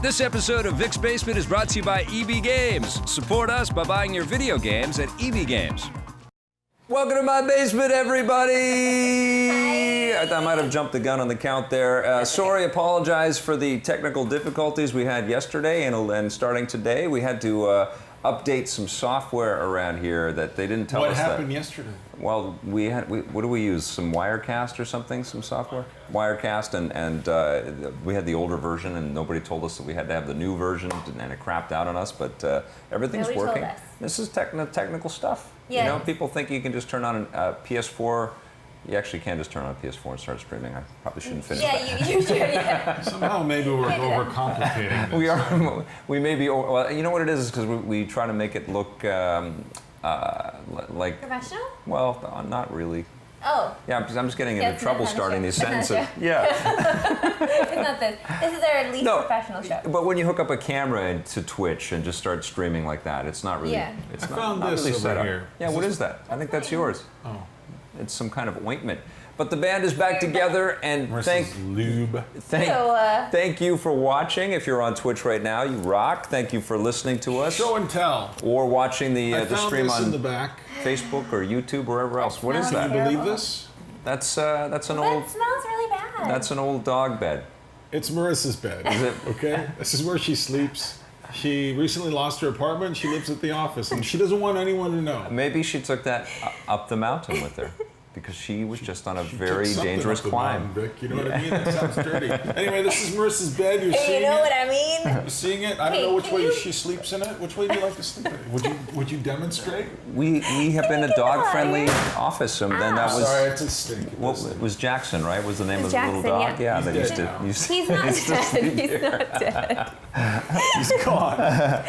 This episode of Vic's Basement is brought to you by EB Games. Support us by buying your video games at EB Games. Welcome to my basement, everybody! I might have jumped the gun on the count there. Sorry, apologize for the technical difficulties we had yesterday and starting today. We had to update some software around here that they didn't tell us. What happened yesterday? Well, what do we use? Some Wirecast or something? Some software? Wirecast, and we had the older version, and nobody told us that we had to have the new version, and it crapped out on us. But everything's working. Told us. This is technical stuff. Yeah. You know, people think you can just turn on a PS4. You actually can't just turn on a PS4 and start streaming. I probably shouldn't finish that. Yeah, you should. Yeah. Somehow maybe we're overcomplicating this. We are. We may be. Well, you know what it is because we try to make it look like Professional? Well, not really. Oh. Yeah, because I'm just getting into It's trouble not starting these show. It's sentences. not Yeah. It's not this. This is our least professional show. But when you hook up a camera to Twitch and just start streaming like that, it's not really. Yeah. It's I not, found not this really over set up. here. Yeah. What is that? I think that's yours. Oh. It's some kind of ointment. But the band is back together, and thank you for watching. If you're on Twitch right now, you rock. Thank you for listening to us. Show and tell. Or watching the stream on in the back. Facebook or YouTube or wherever else. What is that? Can you believe this? That's an That old. smells really bad. That's an old dog bed. It's Marissa's bed. Is it? Okay? This is where she sleeps. She recently lost her apartment. She lives at the office, and she doesn't want anyone to know. Maybe she took that up the mountain with her. Because she was just on a very dangerous climb. Mountain, Vic. You know what I mean? That sounds dirty. Anyway, this is Marissa's bed. You're seeing it. You know what I mean? You're seeing it. I don't know which way she sleeps in it. Which way do you like to sleep in it? Would you demonstrate? We have been a dog-friendly office, and then that was. Sorry, it's a stink. What was Jackson, right? Was the name of the Jackson, little dog? yeah. That He's used dead to. now. Used He's not used to dead. sleep He's here. not dead. He's gone.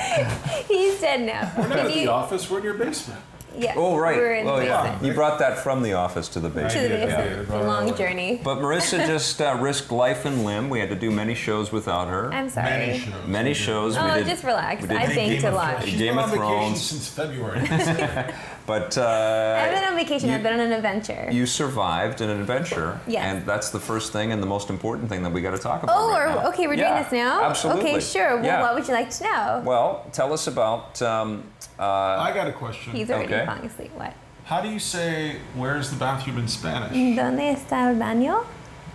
He's dead now. We're not at the office. We're in your basement. Yeah. Oh right. We're in the Yeah. basement. You brought that from the office to the To the basement. basement. It's a long journey. But Marissa just risked life and limb. We had to do many shows without her. I'm sorry. Many shows. Oh, we did, just relax. we did I banked a lot. She's Game been of on vacation Thrones. since February. But I've been on vacation. I've been on an adventure. you survived an adventure. Yes. And that's the first thing and the most important thing that we got to talk about. Oh, right now. okay, we're Yeah, doing this now? Absolutely. Okay, sure. Well, Yeah. what would you like to know? Well, tell us about. I got a question. He's already okay. falling asleep. What? How do you say "Where's the bathroom" in Spanish? ¿Dónde está el baño?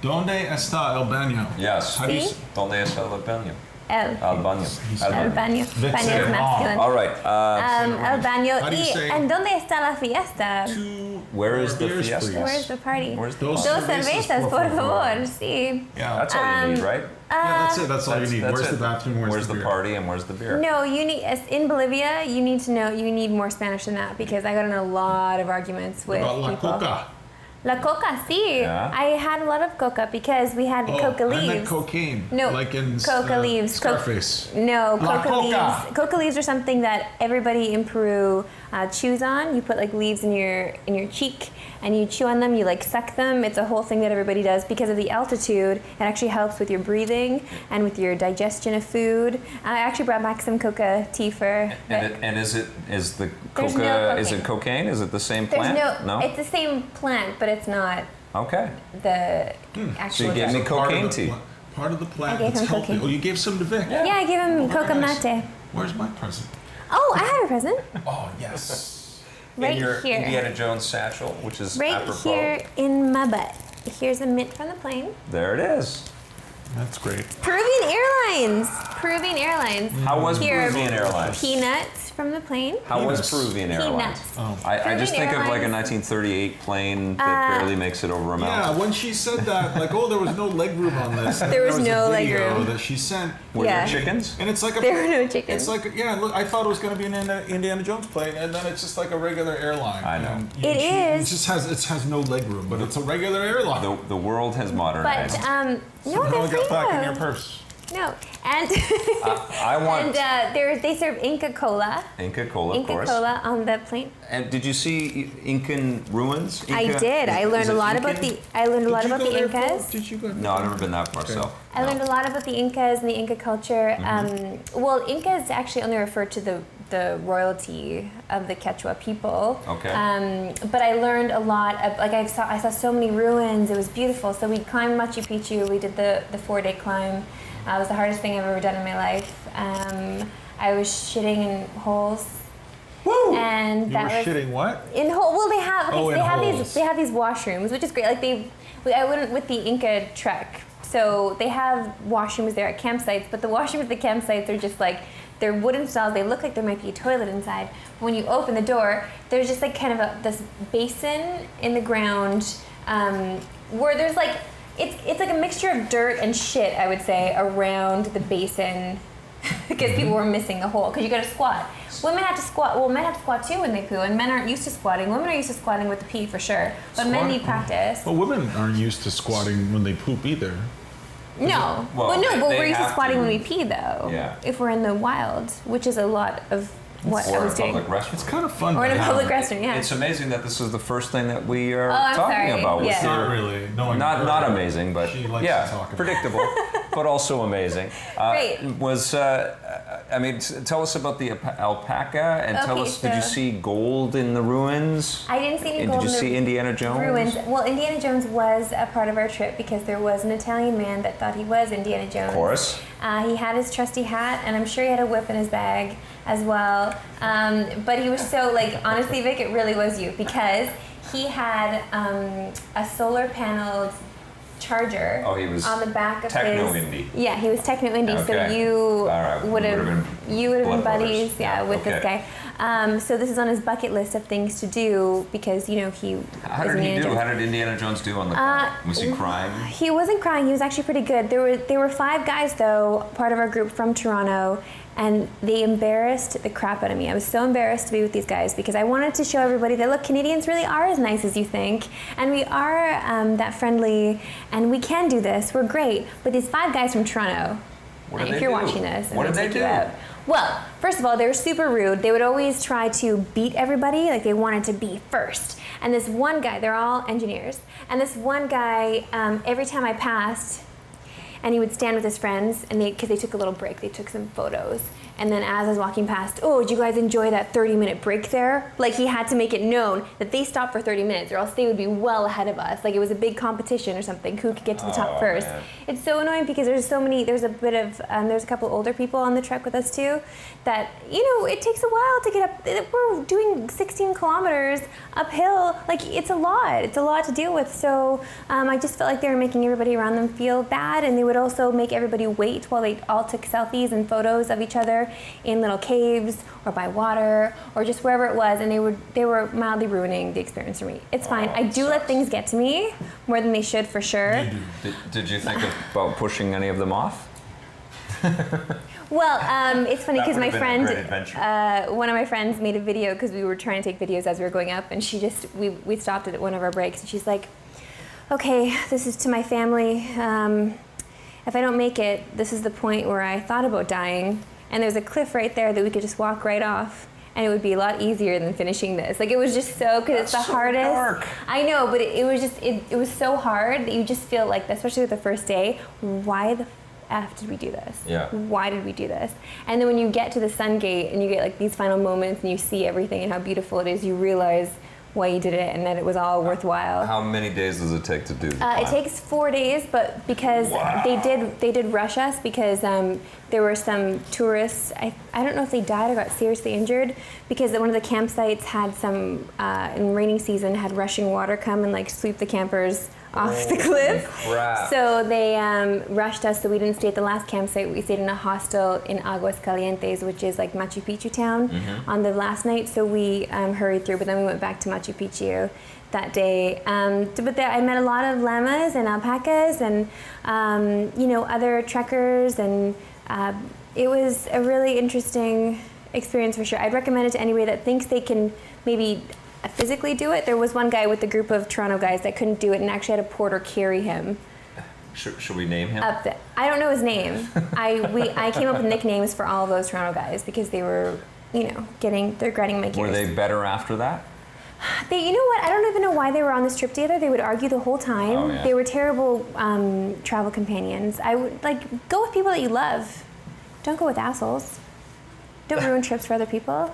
¿Dónde está el baño? Yes. How do you Sí. say? ¿Dónde está el baño? El. Al baño. El baño. Vic Baño said is it masculine. All right. El baño. How do you Y, say- ¿en dónde está la fiesta? Where is the beers, fiesta? please. Where's the party? Where's the Dos Dos cervezas, cervezas, por por favor. favor. Sí. Yeah. That's all you need, right? Yeah, that's it. That's all you need. That's Where's it. the bathroom? Where's the beer? party and where's the beer? No, you need in Bolivia. You need to know. You need more Spanish than that because I got in a lot of arguments with About la people. coca. La coca, sí. Yeah. I had a lot of coca because we had coca I leaves. meant cocaine. No, Like in coca leaves. Scarface. No, La coca coca. leaves. Coca leaves are something that everybody in Peru chews on. You put like leaves in your cheek and you chew on them. You like suck them. It's a whole thing that everybody does because of the altitude. It actually helps with your breathing and with your digestion of food. I actually brought back some coca tea for. And is the There's coca? no Is it cocaine? Is it the same plant? There's It's the same plant, but it's not Okay. the So actual. you gave me cocaine tea. Part of the plant I gave that's him healthy. cocaine. Oh, you gave some to Vic? Yeah, I gave him Very coca nice. mate. Where's my present? Oh, I had a present. Oh, yes. Right in your here. Indiana Jones satchel, which is Right apropos. here in my butt. Here's a mint from the plane. There it is. That's great. Peruvian Airlines. Peruvian Airlines. How was Here, Peruvian Airlines? Peanuts from the plane. How was Peanuts. Peruvian Airlines? Peanuts. Oh. I just think of like a Peruvian 1938 plane that barely makes it over a Yeah, mountain. when she said that, like, oh, there was no leg room on this. There was no a leg video room. that she sent. Were Yeah. there chickens? And it's like a. There were no chickens. It's like, yeah, look, I thought it was going to be an Indiana Jones plane, and then it's just like a regular airline. I know. And It is. It just has no leg room, but it's a regular airline. The world has modernized. But no, Somehow they're it got back in free your though. purse. No, and I want they serve Inca Cola. Inca Cola, of Inca course. Cola on the plane. And did you see Incan ruins? I Inca- did. I is learned a it lot about Incan? the. I learned a lot Did you about go the there, Paul? Incas. Did you go there? No, I've never been that far Okay. south. I learned a lot about the Incas and the Inca culture. Mm-hmm. Well, Incas actually only refer to the the royalty of the Quechua people. Okay. But I learned a lot. Like I saw so many ruins. It was beautiful. So we climbed Machu Picchu. We did the 4-day climb. It was the hardest thing I've ever done in my life. I was shitting in holes. Woo! And You that were was shitting what? in hole. Well, they have in holes. they have these washrooms, which is great. Like I went with the Inca trek, so they have washrooms there at campsites. But the washrooms at the campsites are just like they're wooden stalls. They look like there might be a toilet inside. But when you open the door, there's just like kind of this basin in the ground where there's like it's like a mixture of dirt and shit, I would say, around the basin. Because people were missing the hole, because you got to squat. Women have to squat. Well, men have to squat too when they poo, and men aren't used to squatting. Women are used to squatting with the pee for sure, but men need practice. But women aren't used to squatting when they poop either. No, Well, but they we're used to have squatting to. when we pee though. Yeah. If we're in the wild, which is a lot of what I Or was a doing. public restroom. It's kind of fun. Or in to a have. public restroom, yeah. It's amazing that this is the first thing that we are I'm talking sorry. about. with Yeah. It's your- not really. No one Not amazing, but She likes yeah, to talk about predictable, but also amazing. Great. Tell us about the alpaca, and tell Okay, us, did you so- see gold in the ruins? I didn't see any And gold did you in the see Indiana Jones? ruins. Well, Indiana Jones was a part of our trip because there was an Italian man that thought he was Indiana Jones. Of course. He had his trusty hat, and I'm sure he had a whip in his bag as well. But he was so, like, honestly, Vic, it really was you, because he had a solar paneled charger Oh, he was on the back of techno his. indie. Yeah, he was techno indie. So Okay. you All right, would have been been blood buddies, brothers. yeah, with this okay. guy. So this is on his bucket list of things to do because he How was did he Indiana do? Jones. How did Indiana Jones do on the climb? Was he crying? He wasn't crying. He was actually pretty good. There were 5 guys though, part of our group from Toronto, and they embarrassed the crap out of me. I was so embarrassed to be with these guys because I wanted to show everybody that look, Canadians really are as nice as you think, and we are that friendly, and we can do this. We're great. But these 5 guys from Toronto, What did if they you're do? watching this, I'm What gonna did they take you do? out. Well, first of all, they were super rude. They would always try to beat everybody, like they wanted to be first. And this one guy, they're all engineers, and this one guy, every time I passed, and he would stand with his friends, and because they took a little break, they took some photos. And then as I was walking past, oh, did you guys enjoy that 30-minute break there? Like he had to make it known that they stopped for 30 minutes or else they would be well ahead of us. Like it was a big competition or something, who could get to the top first. Man. It's so annoying because there's a couple older people on the trek with us too that, it takes a while to get up. We're doing 16 kilometers uphill. Like it's a lot to deal with. So I just felt like they were making everybody around them feel bad, and they would also make everybody wait while they all took selfies and photos of each other in little caves or by water or just wherever it was, and they were mildly ruining the experience for me. It's fine. I do let things get to me more than they should, for sure. Did you think about pushing any of them off? Well, it's funny That because my would've been a great friend, adventure. one of my friends made a video because we were trying to take videos as we were going up, and we stopped at one of our breaks, and she's like, okay, this is to my family. If I don't make it, this is the point where I thought about dying, and there's a cliff right there that we could just walk right off, and it would be a lot easier than finishing this. Like it was just so, because it's the That's so hardest. dark. I know, but it was just, it was so hard that you just feel like, especially with the first day, why the F did we do this? Yeah. Why did we do this? And then when you get to the sun gate and you get like these final moments and you see everything and how beautiful it is, you realize why you did it and that it was all worthwhile. How many days does it take to do the It climb? takes 4 days, but because Wow. they did rush us because there were some tourists. I don't know if they died or got seriously injured because one of the campsites had some in rainy season had rushing water come and like sweep the campers off the cliff. crap. So they rushed us, so we didn't stay at the last campsite. We stayed in a hostel in Aguascalientes, which is like Machu Picchu town, on the last night. So we hurried through, but then we went back to Machu Picchu that day. But there, I met a lot of llamas and alpacas and other trekkers, and it was a really interesting experience for sure. I'd recommend it to anybody that thinks they can maybe physically do it. There was one guy with a group of Toronto guys that couldn't do it and actually had a porter carry him Should we name him? up. I don't know his name. I came up with nicknames for all of those Toronto guys because they were, they're grinding my gears. Were they better after that? You know what? I don't even know why they were on this trip together. They would argue the whole time. Oh, yeah. They were terrible travel companions. I would go with people that you love. Don't go with assholes. Don't ruin trips for other people.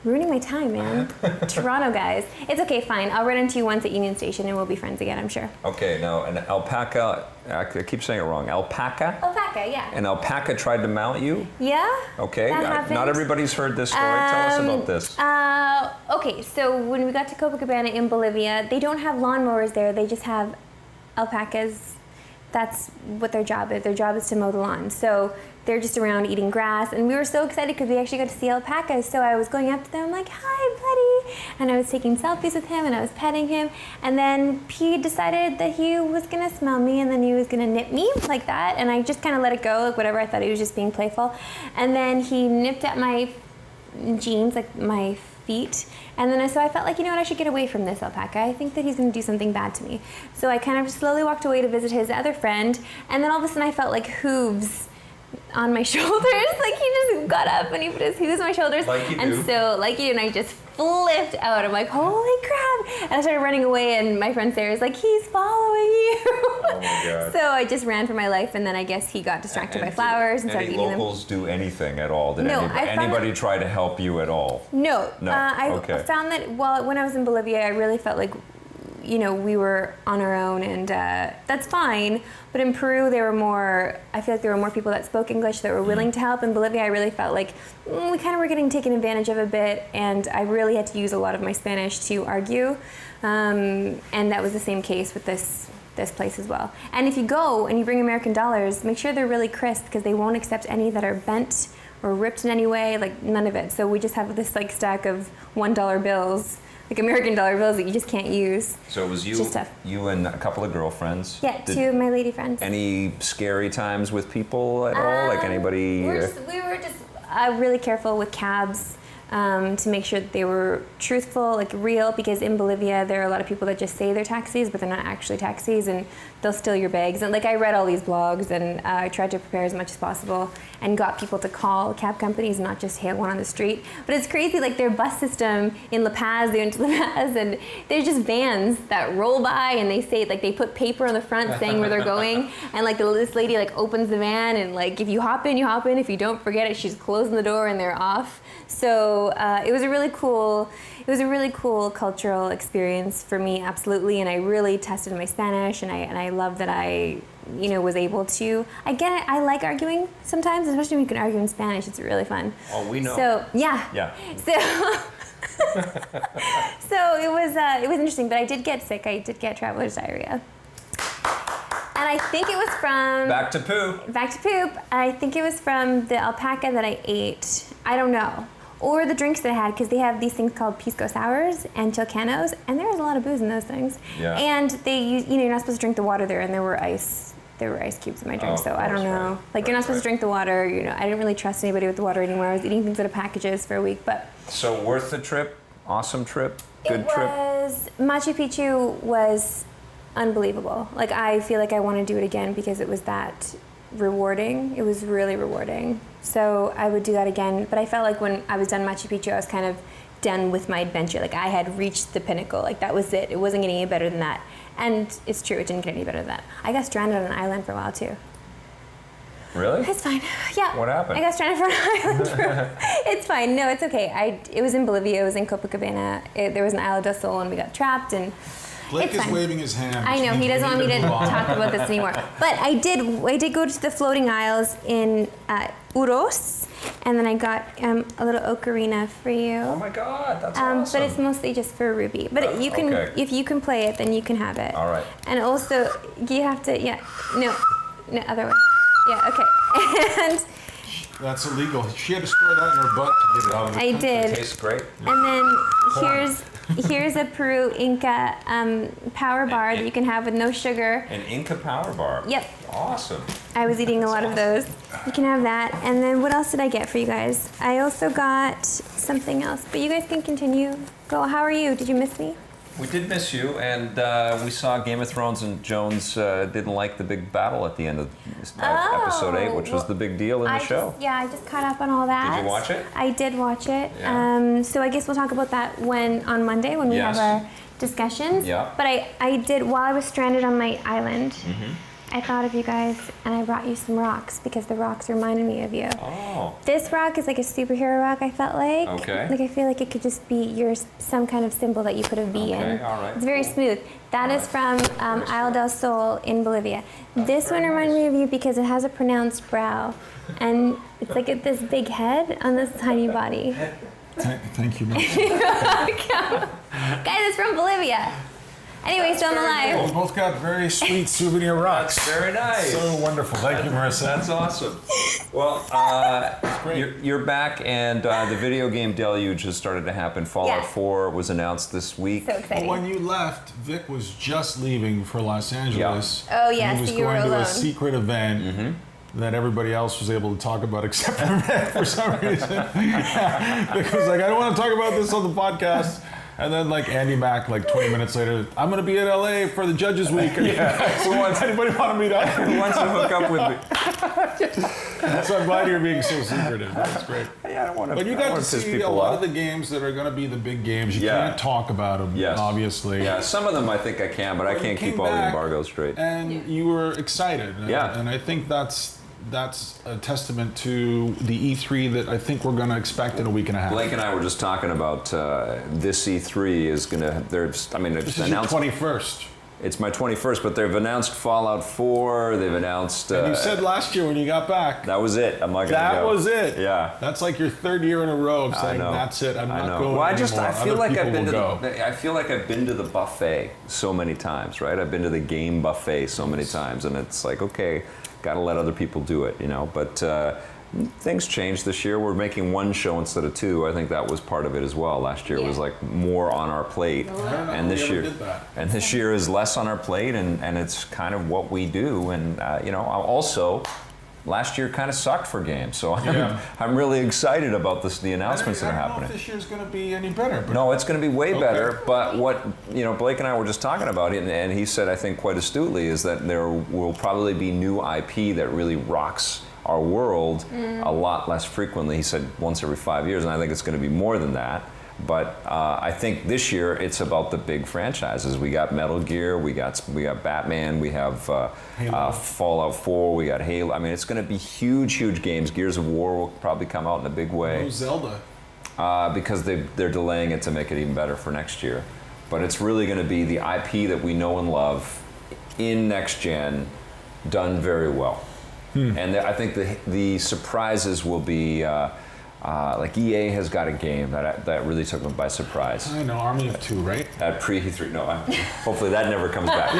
Ruining my time, man. Toronto guys. It's okay, fine. I'll run into you once at Union Station and we'll be friends again, I'm sure. Okay, now an alpaca, I keep saying it wrong. Alpaca? Alpaca, yeah. An alpaca tried to mount you? Yeah? Okay, That happened. not everybody's heard this story. Tell us about this. Okay, so when we got to Copacabana in Bolivia, they don't have lawnmowers there. They just have alpacas. That's what their job is. Their job is to mow the lawn. So they're just around eating grass. And we were so excited because we actually got to see alpacas. So I was going up to them like, hi, buddy. And I was taking selfies with him and I was petting him. And then he decided that he was going to smell me and then he was going to nip me like that. And I just kind of let it go, like whatever. I thought he was just being playful. And then he nipped at my jeans, like my feet. And then so I felt like, you know what, I should get away from this alpaca. I think that he's going to do something bad to me. So I kind of slowly walked away to visit his other friend. And then all of a sudden I felt like hooves on my shoulders. Like he just got up and he put his hooves on my shoulders. Like you and do. so, like you do, and I just flipped out. I'm like, holy crap. And I started running away and my friend Sarah's like, he's following you. Oh my God. So I just ran for my life and then I guess he got distracted by flowers and started Did eating any them. locals do anything at all? Did No, I found anybody try to help you at all? No. No, I okay. found that when I was in Bolivia, I really felt like, you know, we were on our own and that's fine. But in Peru, I feel like there were more people that spoke English that were willing to help. In Bolivia, I really felt like we kind of were getting taken advantage of a bit. And I really had to use a lot of my Spanish to argue. And that was the same case with this place as well. And if you go and you bring American dollars, make sure they're really crisp because they won't accept any that are bent or ripped in any way, like none of it. So we just have this like stack of $1 bills, like American dollar bills that you just can't use. So it was It's just tough. you and a couple of girlfriends? Yeah, two of my lady friends. Any scary times with people at all? Like anybody? We were just really careful with cabs to make sure that they were truthful, like real, because in Bolivia there are a lot of people that just say they're taxis, but they're not actually taxis, and they'll steal your bags. And like I read all these blogs and I tried to prepare as much as possible and got people to call cab companies, not just hail one on the street. But it's crazy, like their bus system in La Paz, they went to La Paz and there's just vans that roll by and they say, like they put paper on the front saying where they're going, and like this lady like opens the van and like if you hop in, you hop in. If you don't, forget it. She's closing the door and they're off. So it was a really cool cultural experience for me, absolutely. And I really tested my Spanish, and I love that I, you know, was able to. I get it. I like arguing sometimes, especially when you can argue in Spanish. It's really fun. Oh, we know. So yeah. Yeah. So so it was interesting, but I did get sick. I did get traveler's diarrhea. And I think it was from... Back to poo. Back to poop. I think it was from the alpaca that I ate. I don't know. Or the drinks that I had, because they have these things called pisco sours and chilcanos, and there was a lot of booze in those things. Yeah. And you're not supposed to drink the water there, and there were ice cubes in my drink, Oh, so I don't know. right. Like you're not supposed Right. to drink the water. You know, I didn't really trust anybody with the water anymore. I was eating things out of packages for a week, but So worth the trip? Awesome trip? Good trip? Machu Picchu was unbelievable. Like I feel like I want to do it again because it was that rewarding. It was really rewarding. So I would do that again. But I felt like when I was done Machu Picchu, I was kind of done with my adventure. Like I had reached the pinnacle. Like that was it. It wasn't getting any better than that. And it's true, it didn't get any better than that. I got stranded on an island for a while too. Really? It's fine. Yeah. What happened? I got stranded for an island. It's fine. No, it's okay. It was in Bolivia. It was in Copacabana. There was an Isla del Sol, and we got trapped. And Blake it's is fine. waving his hand. I know which he means doesn't we want me need to move on. talk about this anymore. But I did go to the floating isles in Uros, and then I got a little ocarina for you. Oh my God, that's awesome. But it's mostly just for Ruby. But you can, okay. if you can play it, then you can have it. All right. And also, you have to, no, other way. Yeah, okay. And That's illegal. She had to store that in her butt to get it out of the I country. did. It tastes great. And then here's a Peru Inca power bar that you can have with no sugar. An Inca power bar. Yep. Awesome. I was eating a lot of those. You can have that. And then what else did I get for you guys? I also got something else, but you guys can continue. Go, how are you? Did you miss me? We did miss you, and we saw Game of Thrones, and Jones didn't like the big battle at the end of episode 8, which was the big deal in the show. I just caught up on all that. Did you watch it? I did watch it. Yeah. So I guess we'll talk about that on Monday when we Yes. have our discussions. Yeah. But I did, while I was stranded on my island, I thought of you guys and I brought you some rocks because the rocks reminded me of you. Oh. This rock is like a superhero rock, I felt like. Okay. Like I feel like it could just be some kind of symbol that you put a V in. Okay, all right. It's very smooth. That is from Isla del Sol in Bolivia. This one reminded me of you because it has a pronounced brow. And it's like this big head on this tiny body. Thank you, Marissa. Guys, it's from Bolivia. Anyway, still alive. We both got very sweet souvenir rocks. That's very nice. So wonderful. Thank you, Marissa. That's awesome. Well, you're back, and the video game deluge has started to happen. Fallout Yes. 4 was announced this week. So exciting. When you left, Vic was just leaving for Los Angeles. Oh, yes, He was so you were going to a alone. secret event that everybody else was able to talk about except for Vic for some reason. Vic was like, I don't want to talk about this on the podcast. And then like Andy Mack, like 20 minutes later, I'm going to be at LA for the Judges Week. So once anybody want to meet up? Who wants to hook up with me? So I'm glad you're being so secretive. That's great. Yeah, I don't want to. But you got to see a lot of the games that are going to be the big games. You can't talk about them, obviously. Yeah, some of them I think I can, but I can't keep all the embargoes straight. And you were excited. And I think that's a testament to the E3 that I think we're going to expect in a week and a half. Blake and I were just talking about this E3 is going to. This is your 21st. It's my 21st, but they've announced Fallout 4. They've announced. And you said last year when you got back. That was it. I'm not going to go. That was it. Yeah. That's like your third year in a row of saying that's it. I'm not going well, anymore. I feel like I've been to I feel like I've been to the buffet so many times, right? I've been to the game buffet so many times, and it's like, okay, got to let other people do it, But things changed this year. We're making one show instead of two. I think that was part of it as well. Last year was like more on our plate, and this year is less on our plate, and it's kind of what we do. And also, last year kind of sucked for games, so I'm really excited about the announcements that are happening. I don't know if this year's going to be any better. But no, it's going to be way better. But what Blake and I were just talking about, and he said, I think quite astutely, is that there will probably be new IP that really rocks our world a lot less frequently. He said once every 5 years, and I think it's going to be more than that. But I think this year it's about the big franchises. We got Metal Gear, we got Batman, we have Fallout 4, we got Halo. I mean, it's going to be huge games. Gears of War will probably come out in a big way. No Zelda. Because they're delaying it to make it even better for next year. But it's really going to be the IP that we know and love in next gen, done very well. And I think the surprises will be like EA has got a game that really took them by surprise. I know, Army of Two, right? At pre-E3, no. Hopefully that never comes back.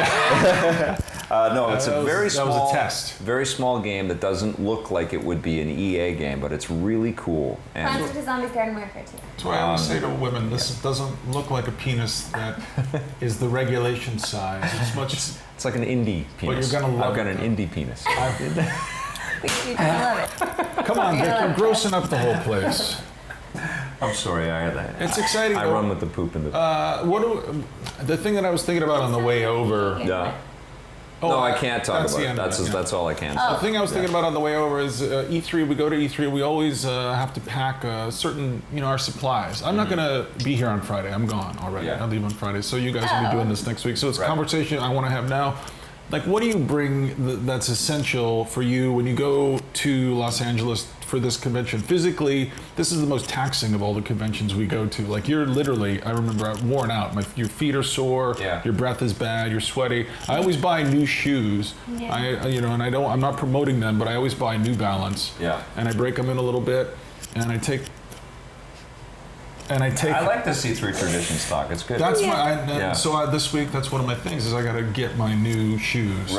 No, it's a very small. That was a test. Very small game that doesn't look like it would be an EA game, but it's really cool. Plants vs. Zombies Garden Warfare 2. That's why I always say to women, this doesn't look like a penis that is the regulation size. It's much. It's like an indie penis. But you're gonna love I've got an indie penis. You're gonna love it. Come on, Vic, you're grossing up the whole place. I'm sorry, It's exciting. I run with the poop in the. The thing that I was thinking about on the way over. Yeah. Oh, no, I can't talk about it. That's That's all I can. The thing I was thinking about on the way over is E3. We go to E3. We always have to pack certain, our supplies. I'm not going to be here on Friday. I'm gone already. I leave on Friday. So you guys will be doing this next week. So it's a conversation I want to have now. Like, what do you bring that's essential for you when you go to Los Angeles for this convention? Physically, this is the most taxing of all the conventions we go to. Like, you're literally, I remember, worn out. Your feet are sore, your breath is bad, you're sweaty. I always buy new shoes. And I'm not promoting them, but I always buy New Balance. Yeah. And I break them in a little bit, and I take. I like to see 3 tradition stock. It's good. That's so this week, that's one of my things is I got to get my new shoes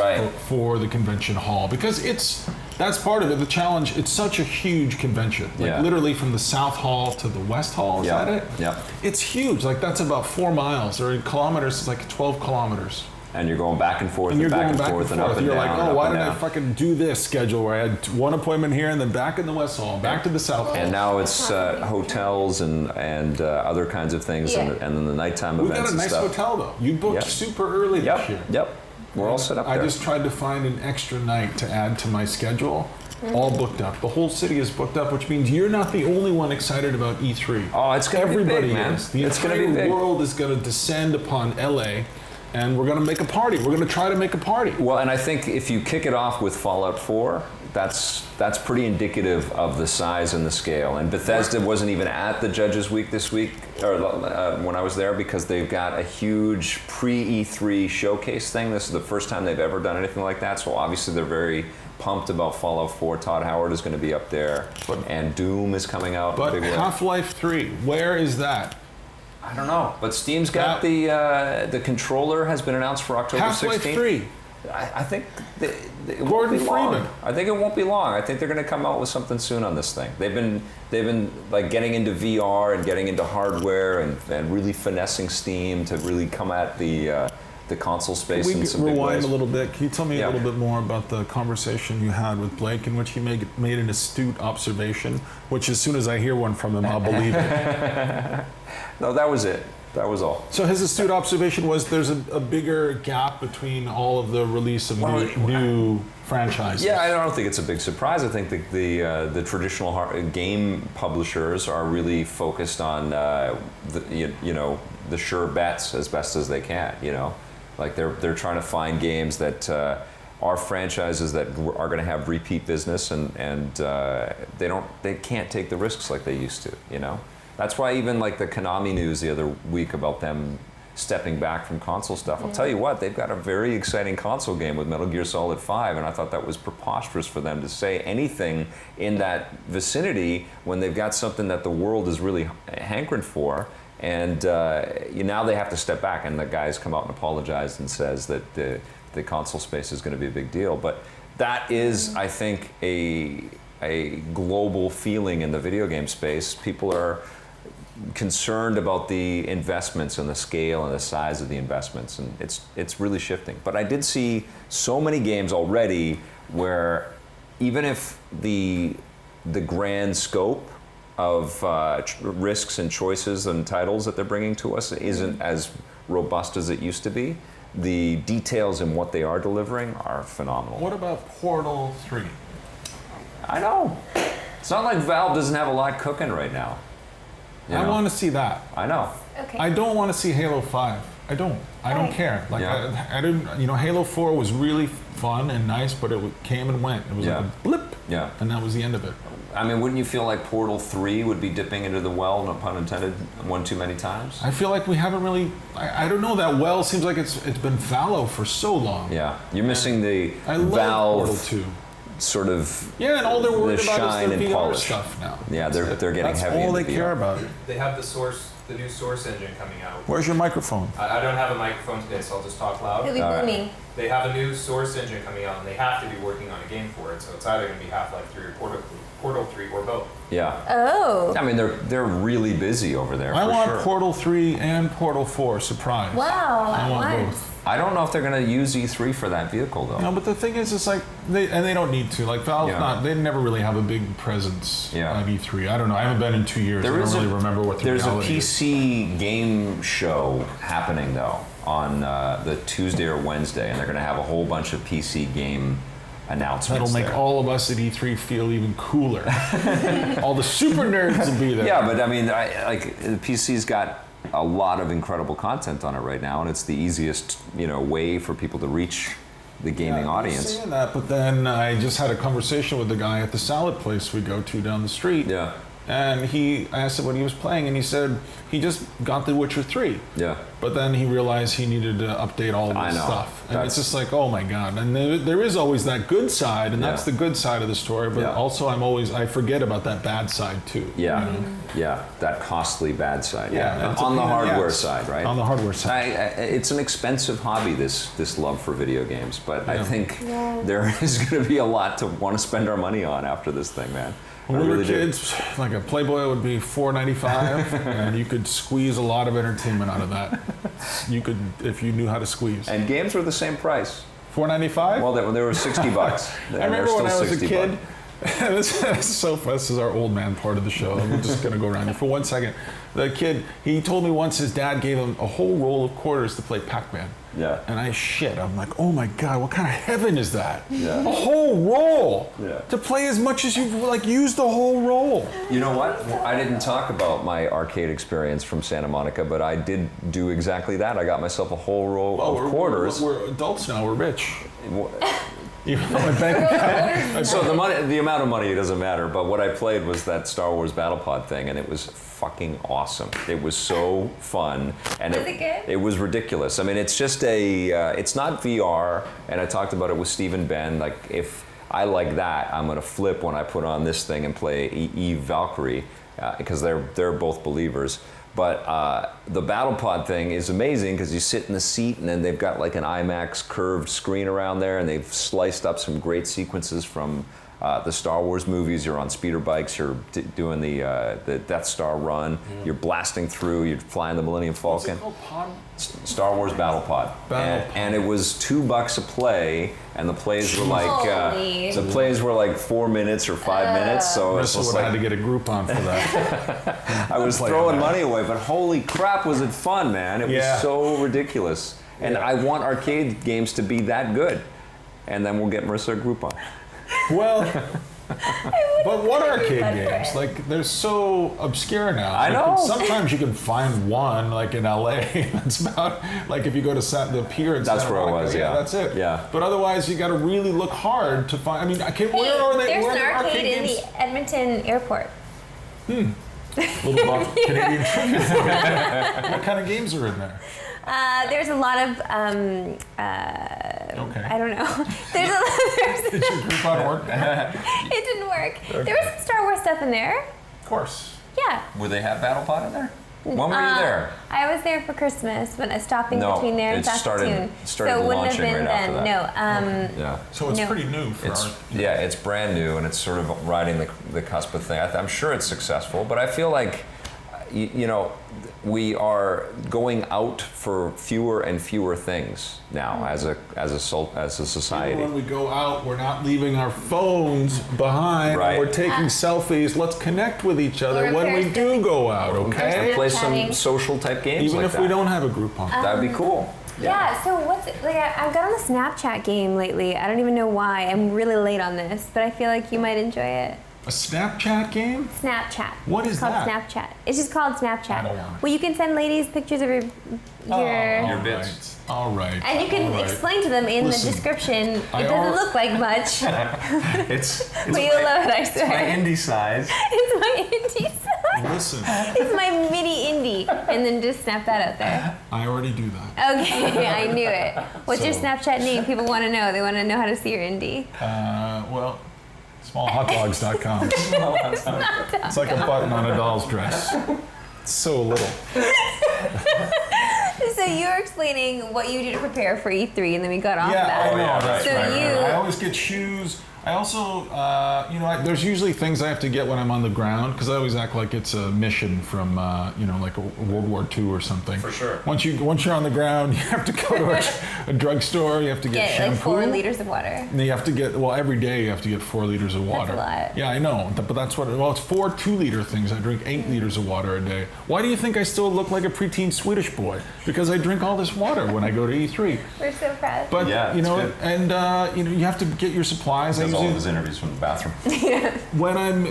for the convention hall, because that's part of it. The challenge. It's such a huge convention. Like literally from the South Hall to the West Hall. Is that it? Yeah. It's huge. Like that's about 4 miles, or in kilometers, it's like 12 kilometers. And you're going back and forth and back and forth and up and down. You're like, oh, why did I fucking do this schedule where I had one appointment here and then back in the West Hall, back to the South Hall. And now it's hotels and other kinds of things, and then the nighttime events and stuff. We got a nice hotel though. You booked super early this year. Yep. We're all set up there. I just tried to find an extra night to add to my schedule. All booked up. The whole city is booked up, which means you're not the only one excited about E3. Oh, it's going to be big, man. The entire world is going to descend upon LA. and we're going to make a party. We're going to try to make a party. Well, and I think if you kick it off with Fallout 4, that's pretty indicative of the size and the scale. And Bethesda wasn't even at the Judges Week this week, or when I was there, because they've got a huge pre-E3 showcase thing. This is the first time they've ever done anything like that, so obviously they're very pumped about Fallout 4. Todd Howard is going to be up there, and Doom is coming out. But Half-Life 3, where is that? I don't know, but Steam's got the controller has been announced for October 16th. Half-Life 3. I think it won't Gordon be long. Freeman. I think it won't be long. I think they're going to come out with something soon on this thing. They've been like getting into VR and getting into hardware and really finessing Steam to really come at the console space in some big ways. Rewind a little bit. Can you tell me a little bit more about the conversation you had with Blake, in which he made an astute observation, which as soon as I hear one from him, I'll believe it. No, that was it. That was all. So his astute observation was there's a bigger gap between all of the release of new franchises. Yeah, I don't think it's a big surprise. I think the traditional game publishers are really focused on the sure bets as best as they can. Like they're trying to find games that are franchises that are going to have repeat business, and they can't take the risks like they used to. That's why even like the Konami news the other week about them stepping back from console stuff. I'll tell you what, they've got a very exciting console game with Metal Gear Solid 5, and I thought that was preposterous for them to say anything in that vicinity when they've got something that the world is really hankering for. And now they have to step back, and the guys come out and apologize and says that the console space is going to be a big deal. But that is, I think, a global feeling in the video game space. People are concerned about the investments and the scale and the size of the investments, and it's really shifting. But I did see so many games already where even if the grand scope of risks and choices and titles that they're bringing to us isn't as robust as it used to be, the details in what they are delivering are phenomenal. What about Portal 3? I know. It's not like Valve doesn't have a lot cooking right now. I want to see that. I know. Okay. I don't want to see Halo 5. I don't care. Like I didn't. Halo 4 was really fun and nice, but it came and went. It was like a blip. Yeah. And that was the end of it. I mean, wouldn't you feel like Portal 3 would be dipping into the well, no pun intended, one too many times? I feel like we haven't really. I don't know. That well seems like it's been fallow for so long. Yeah, you're missing the Valve Portal 2. Sort of and all they're worried about is their VR polish stuff now. Yeah, they're getting That's heavy. That's all into they VR. care about. They have the new Source engine coming out. Where's your microphone? I don't have a microphone today, so I'll just talk loud. It'll be booming. They have a new Source engine coming out, and they have to be working on a game for it. So it's either going to be Half-Life 3 or Portal 3 or both. Yeah. Oh. I mean, they're really busy over there. I for want sure. Portal 3 and Portal 4. Surprise. Wow. I want At once. both. I don't know if they're going to use E3 for that vehicle though. No, but the thing is, it's like they don't need to. Like Valve, they never really have a big presence at E3. I don't know. I haven't been in 2 years. I don't really remember what the reality is. There's a PC game show happening though on the Tuesday or Wednesday, and they're going to have a whole bunch of PC game announcements. That'll make all of us at E3 feel even cooler. All the super nerds will be there. Yeah, but I mean, the PC's got a lot of incredible content on it right now, and it's the easiest, way for people to reach the gaming audience. Saying that, but then I just had a conversation with the guy at the salad place we go to down the street. Yeah. And I asked him what he was playing, and he said he just got The Witcher 3. Yeah. But then he realized he needed to update all of his stuff. And it's just like, oh my God. And there is always that good side, and that's the good side of the story, but also I forget about that bad side too. Yeah. Yeah, that costly bad side. Yeah. On the hardware side, right? On the hardware side. It's an expensive hobby, this love for video games, but I think there is going to be a lot to want to spend our money on after this thing, man. When we were kids, like a Playboy would be $4.95, and you could squeeze a lot of entertainment out of that. You could, if you knew how to squeeze. And games were the same price. $4.95? Well, they were $60. I remember when I was a kid, This is so fun. This is our old man part of the show. I'm just gonna go around here for 1 second. The kid, he told me once his dad gave him a whole roll of quarters to play Pac-Man. Yeah. And I'm like, oh my God, what kind of heaven is that? Yeah. A whole roll Yeah. to play as much as you like. Use the whole roll. You know what? I didn't talk about my arcade experience from Santa Monica, but I did do exactly that. I got myself a whole roll of quarters. We're adults now. We're rich. Even though my bank account. So the amount of money, it doesn't matter. But what I played was that Star Wars Battle Pod thing, and it was fucking awesome. It was so fun, and Was it good? it was ridiculous. I mean, it's just it's not VR, and I talked about it with Stephen Ben. Like, if I like that, I'm gonna flip when I put on this thing and play Eve Valkyrie, because they're both believers. But the Battle Pod thing is amazing because you sit in the seat and then they've got like an IMAX curved screen around there, and they've sliced up some great sequences from the Star Wars movies. You're on speeder bikes, you're doing the Death Star run, you're blasting through, you're flying the Millennium Falcon. What's it called? Pod? Star Wars Battle Pod. And it was $2 a play, and the plays were like Holy. the plays were like 4 minutes or 5 minutes. So it's Marissa just would have like had to get a Groupon for that. I was throwing money away, but holy crap, was it fun, man! It Yeah. was so ridiculous, and I want arcade games to be that good, and then we'll get Marissa a Groupon. Well, but what arcade fun for games? it. Like, they're so obscure now. I know. Sometimes you can find one, like in LA. That's about, like if you go to the pier in That's Santa where I Monica, was, yeah. That's it. Yeah. But otherwise, you got to really look hard to find. I mean, where are they? There's Where an are the arcade in games? the Edmonton airport. Little about Canadian trivia. What kind of games are in there? There's a lot of Okay. I don't know. There's a lot. Did your Groupon work? It didn't work. There was some Star Wars stuff in there. Of course. Yeah. Would they have Battle Pod in there? When were you there? I was there for Christmas, but I was stopping No, between there and it started Saskatoon. started so it wouldn't have launching been right after then. that. No. Yeah. So it's No. pretty new for It's our. it's brand new, and it's sort of riding the cusp of thing. I'm sure it's successful, but I feel like you know, we are going out for fewer and fewer things now as a society. Even when we go out, we're not leaving our phones behind. Right. We're taking selfies. Let's connect with each other Or when we first do go out, okay? Play some Chatting. social type games Even like if that. we don't have a Groupon. That'd be cool. Yeah. So what's like? I've got on the Snapchat game lately. I don't even know why. I'm really late on this, but I feel like you might enjoy it. A Snapchat game? Snapchat. What is it's called that? Snapchat. It's just called Snapchat. I don't want it. Well, you can send ladies pictures of your Your bits. All right. and you can all right. explain to them in Listen, the description. It I doesn't al- look like much, It's but you'll love it. I swear. my indie size. It's my indie size. Listen, It's my mini indie, and then just snap that out there. I already do that. Okay, I knew it. What's your So- Snapchat name? People want to know. They want to know how to see your indie. Well, smallhotdogs.com. It's like a button on a doll's dress. So little. So you were explaining what you do to prepare for E3, and then we got off Yeah, that. I know. Right, So right, you- right. I always get shoes. I also, there's usually things I have to get when I'm on the ground because I always act like it's a mission from, like a World War II or something. For sure. Once you're on the ground, you have to go to a drugstore. You have to get Get shampoo. like 4 liters of water. And you have to get, every day you have to get 4 liters of water. a lot. Yeah, I know. But that's it's 4 2-liter things. I drink 8 liters of water a day. Why do you think I still look like a preteen Swedish boy? Because I drink all this water when I go to E3. We're so proud. But, Yeah, it's good. and, you have to get your supplies. Does all of his interviews from the bathroom. When I'm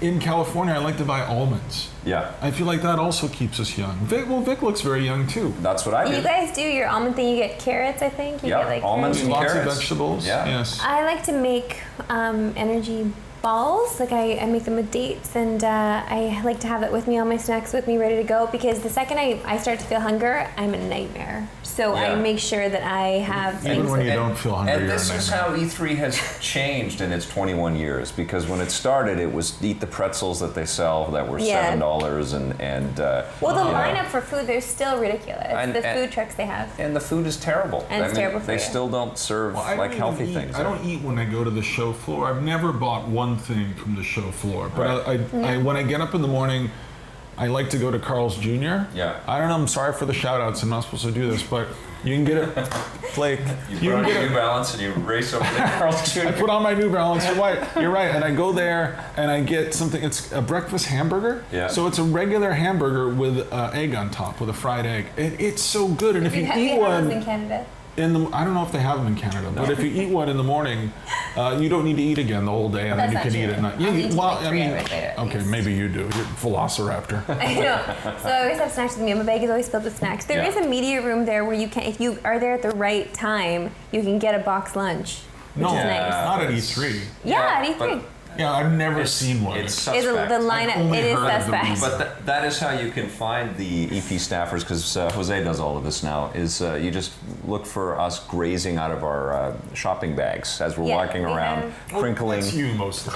in California, I like to buy almonds. Yeah, I feel like that also keeps us young. Vic looks very young too. that's what I you do. guys do your almond thing. You get carrots, I think. You Yeah, get like almonds carrots. and Lots carrots. of vegetables. Yeah. Yes. I like to make energy balls. Like I make them with dates, and I like to have it with me, all my snacks with me, ready to go. Because the second I start to feel hunger, I'm a nightmare. So Yeah. I make sure that I have Even things. when you And- don't feel hungry, And you're this a is nightmare. how E3 has changed in its 21 years, because when it started, it was eat the pretzels that they sell that were Yeah. $7 and Well, the you know, lineup for food, they're still ridiculous. And- The and- food trucks they have. and the food is terrible. And it's terrible for They you. still don't serve Well, I don't like even healthy eat- things. I don't eat when I go to the show floor. I've never bought one thing from the show floor. But Right. I when I get up in the morning, I like to go to Carl's Jr. Yeah. I don't know. I'm sorry for the shout outs. I'm not supposed to do this, but you can get it. Blake. You can put on get your New Balance and you race over the Carl's Jr. I put on my New Balance. You're right. And I go there and I get something. It's a breakfast hamburger. Yeah. So it's a regular hamburger with egg on top, with a fried egg. It's so good. And if you They eat have those one in Canada. I don't know if they have them in Canada, but if you eat one in the morning, you don't need to eat again the whole day, and That's then you can not eat true. at night. I'll eat like 3 hours later at okay, least. maybe you do. You're a velociraptor. I know. So I always have snacks with me. My bag is always filled with snacks. There Yeah. is a media room there where you can, if you are there at the right time, you can get a box lunch, which No, is nice. not at E3. Yeah, at E3. but Yeah, I've never seen one. It's Is suspect. the lineup? only It is heard of the suspect. But that is how you can find the EP staffers, because Jose does all of this now, is you just look for us grazing out of our shopping bags as we're Yeah, walking we around, have- crinkling That's you mostly.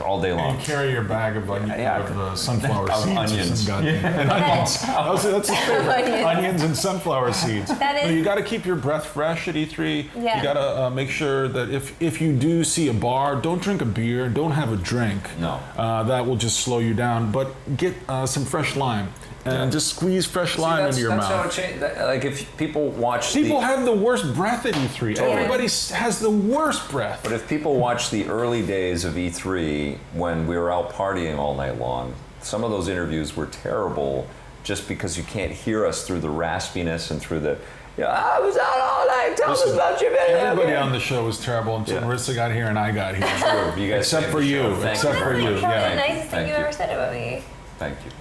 all day long. And you carry your bag of, Yeah. of sunflower Of seeds. onions. And onions. That's his favorite. Onions. Onions and sunflower seeds. That is- You got to keep your breath fresh at E3. Yeah. You got to make sure that if you do see a bar, don't drink a beer, don't have a drink. No. That will just slow you down. But get some fresh lime and just squeeze fresh lime into your that's how it mouth. changed. Like if people watch People the, have the worst breath at E3. Everybody has the worst breath. but if people watch the early days of E3 when we were out partying all night long, some of those interviews were terrible just because you can't hear us through the raspiness and through the, I was out all night, tell us Listen, about your video Everybody game." on the show was terrible until Yeah. Marissa got here and I got here. Sure, you guys Except saved for the you. show. Thank Except you for very you. much. Probably Yeah. the nicest thing Thank you you. ever said about me. Thank you.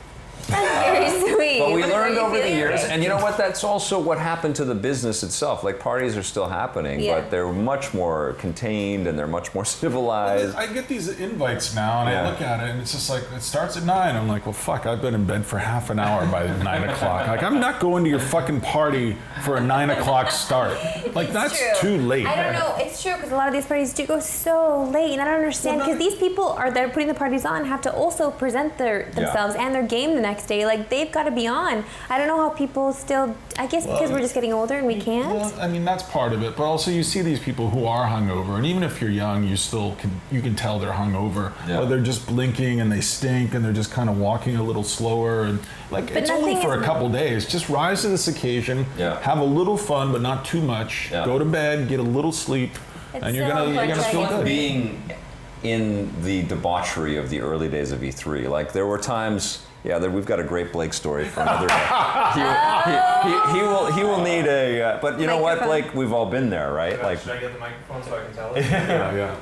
That's very sweet. But we What is learned it you over the feel years, like? and you know what? That's also what happened to the business itself. Like parties are still happening, Yeah. but they're much more contained and they're much more civilized. I get these invites now and Yeah. I look at it and it's just like, it starts at 9. I'm like, well, fuck, I've been in bed for half an hour by 9 o'clock. Like, I'm not going to your fucking party for a 9 o'clock start. Like, that's True. too late. I don't know. It's true because a lot of these parties do go so late, and I don't understand Well, because these people that are putting the parties on have to also present themselves and their game the next day. Like they've got to be on. I don't know how people still. I guess because we're just getting older and we can't. Well, I mean, that's part of it, but also you see these people who are hungover, and even if you're young, you can tell they're hungover. Yeah. Or they're just blinking and they stink and they're just kind of walking a little slower and like But it's only nothing for is- a couple days. Just rise to this occasion, Yeah. have a little fun, but not too much. Yeah. Go to bed, get a little sleep, It's and you're so gonna important. feel good. Being in the debauchery of the early days of E3, like there were times. Yeah, we've got a great Blake story for another day. He will need a. But you know what, Microphone. Blake? We've all been there, right? Like, Should I get the microphone so I can tell it? Yeah.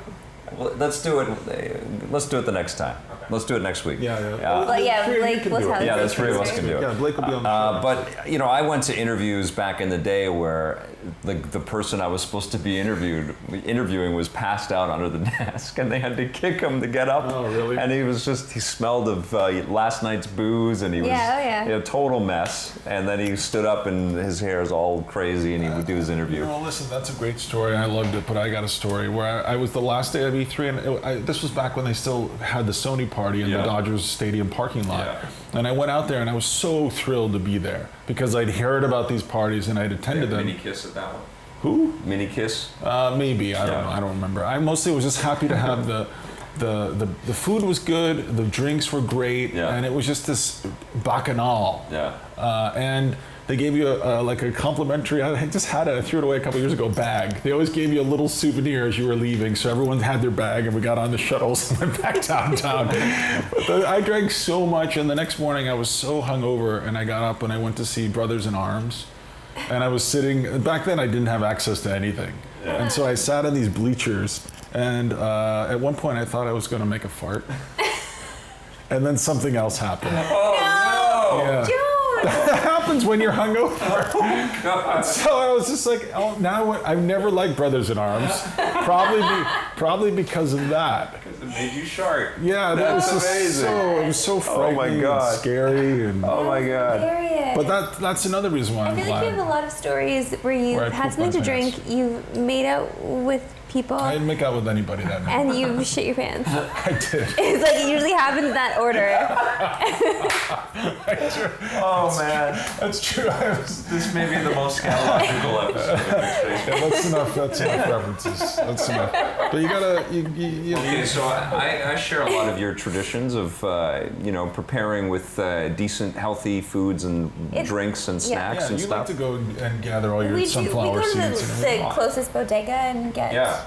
well, let's do it. Let's do it the next time. Let's do it next week. Yeah. Well, yeah, Three of you Blake can will do it. tell Yeah, us the three of us can do it. Yeah, Blake will be on the show. But you know, I went to interviews back in the day where the person I was supposed to be interviewing was passed out under the desk, and they had to kick him to get up. Oh, really? And he smelled of last night's booze, and he was a total mess. And then he stood up, and his hair is all crazy, and he would do his interview. Well, listen, that's a great story. I loved it, but I got a story where I was the last day of E3, and this was back when they still had the Sony party in the Yeah. Dodgers Stadium parking lot. Yeah. And I went out there, and I was so thrilled to be there because I'd heard about these parties and I'd attended them. Mini kiss at that one. Who? Mini kiss. Maybe I don't Yeah. know. I don't remember. I mostly was just happy to have the food was good, the drinks were great, Yeah. and it was just this bacchanal. Yeah. And they gave you like a complimentary, I just had it, I threw it away a couple years ago, bag. They always gave you a little souvenir as you were leaving, so everyone had their bag and we got on the shuttles and went back downtown. But I drank so much, and the next morning I was so hungover, and I got up and I went to see Brothers in Arms. And I was sitting, back then I didn't have access to anything. And so I sat in these bleachers, and at one point I thought I was gonna make a fart. And then something else happened. Yeah. That happens when you're hungover. So I was just like, oh, now I've never liked Brothers in Arms, probably because of that. Because it made you Shart. Yeah, that was That's just amazing. it was so frightening God. and scary, and Oh my God. Hilarious. but that's another reason why I I'm feel like you have a glad. lot of stories where you've Where I had pooped my something to drink, pants. you've made out with people, I didn't make out with anybody that night. and you've shit your pants. I did. It's like it usually happens in that order. Oh man. That's true. This may be the most scatological episode of Mixed Yeah, that's enough. That's enough references. That's enough. But you gotta. Okay, so I share a lot of your traditions of preparing with decent, healthy foods and drinks and snacks Yeah, and you stuff. like to go and gather all your We sunflower go to seeds. and everything. the closest bodega and get. Yeah.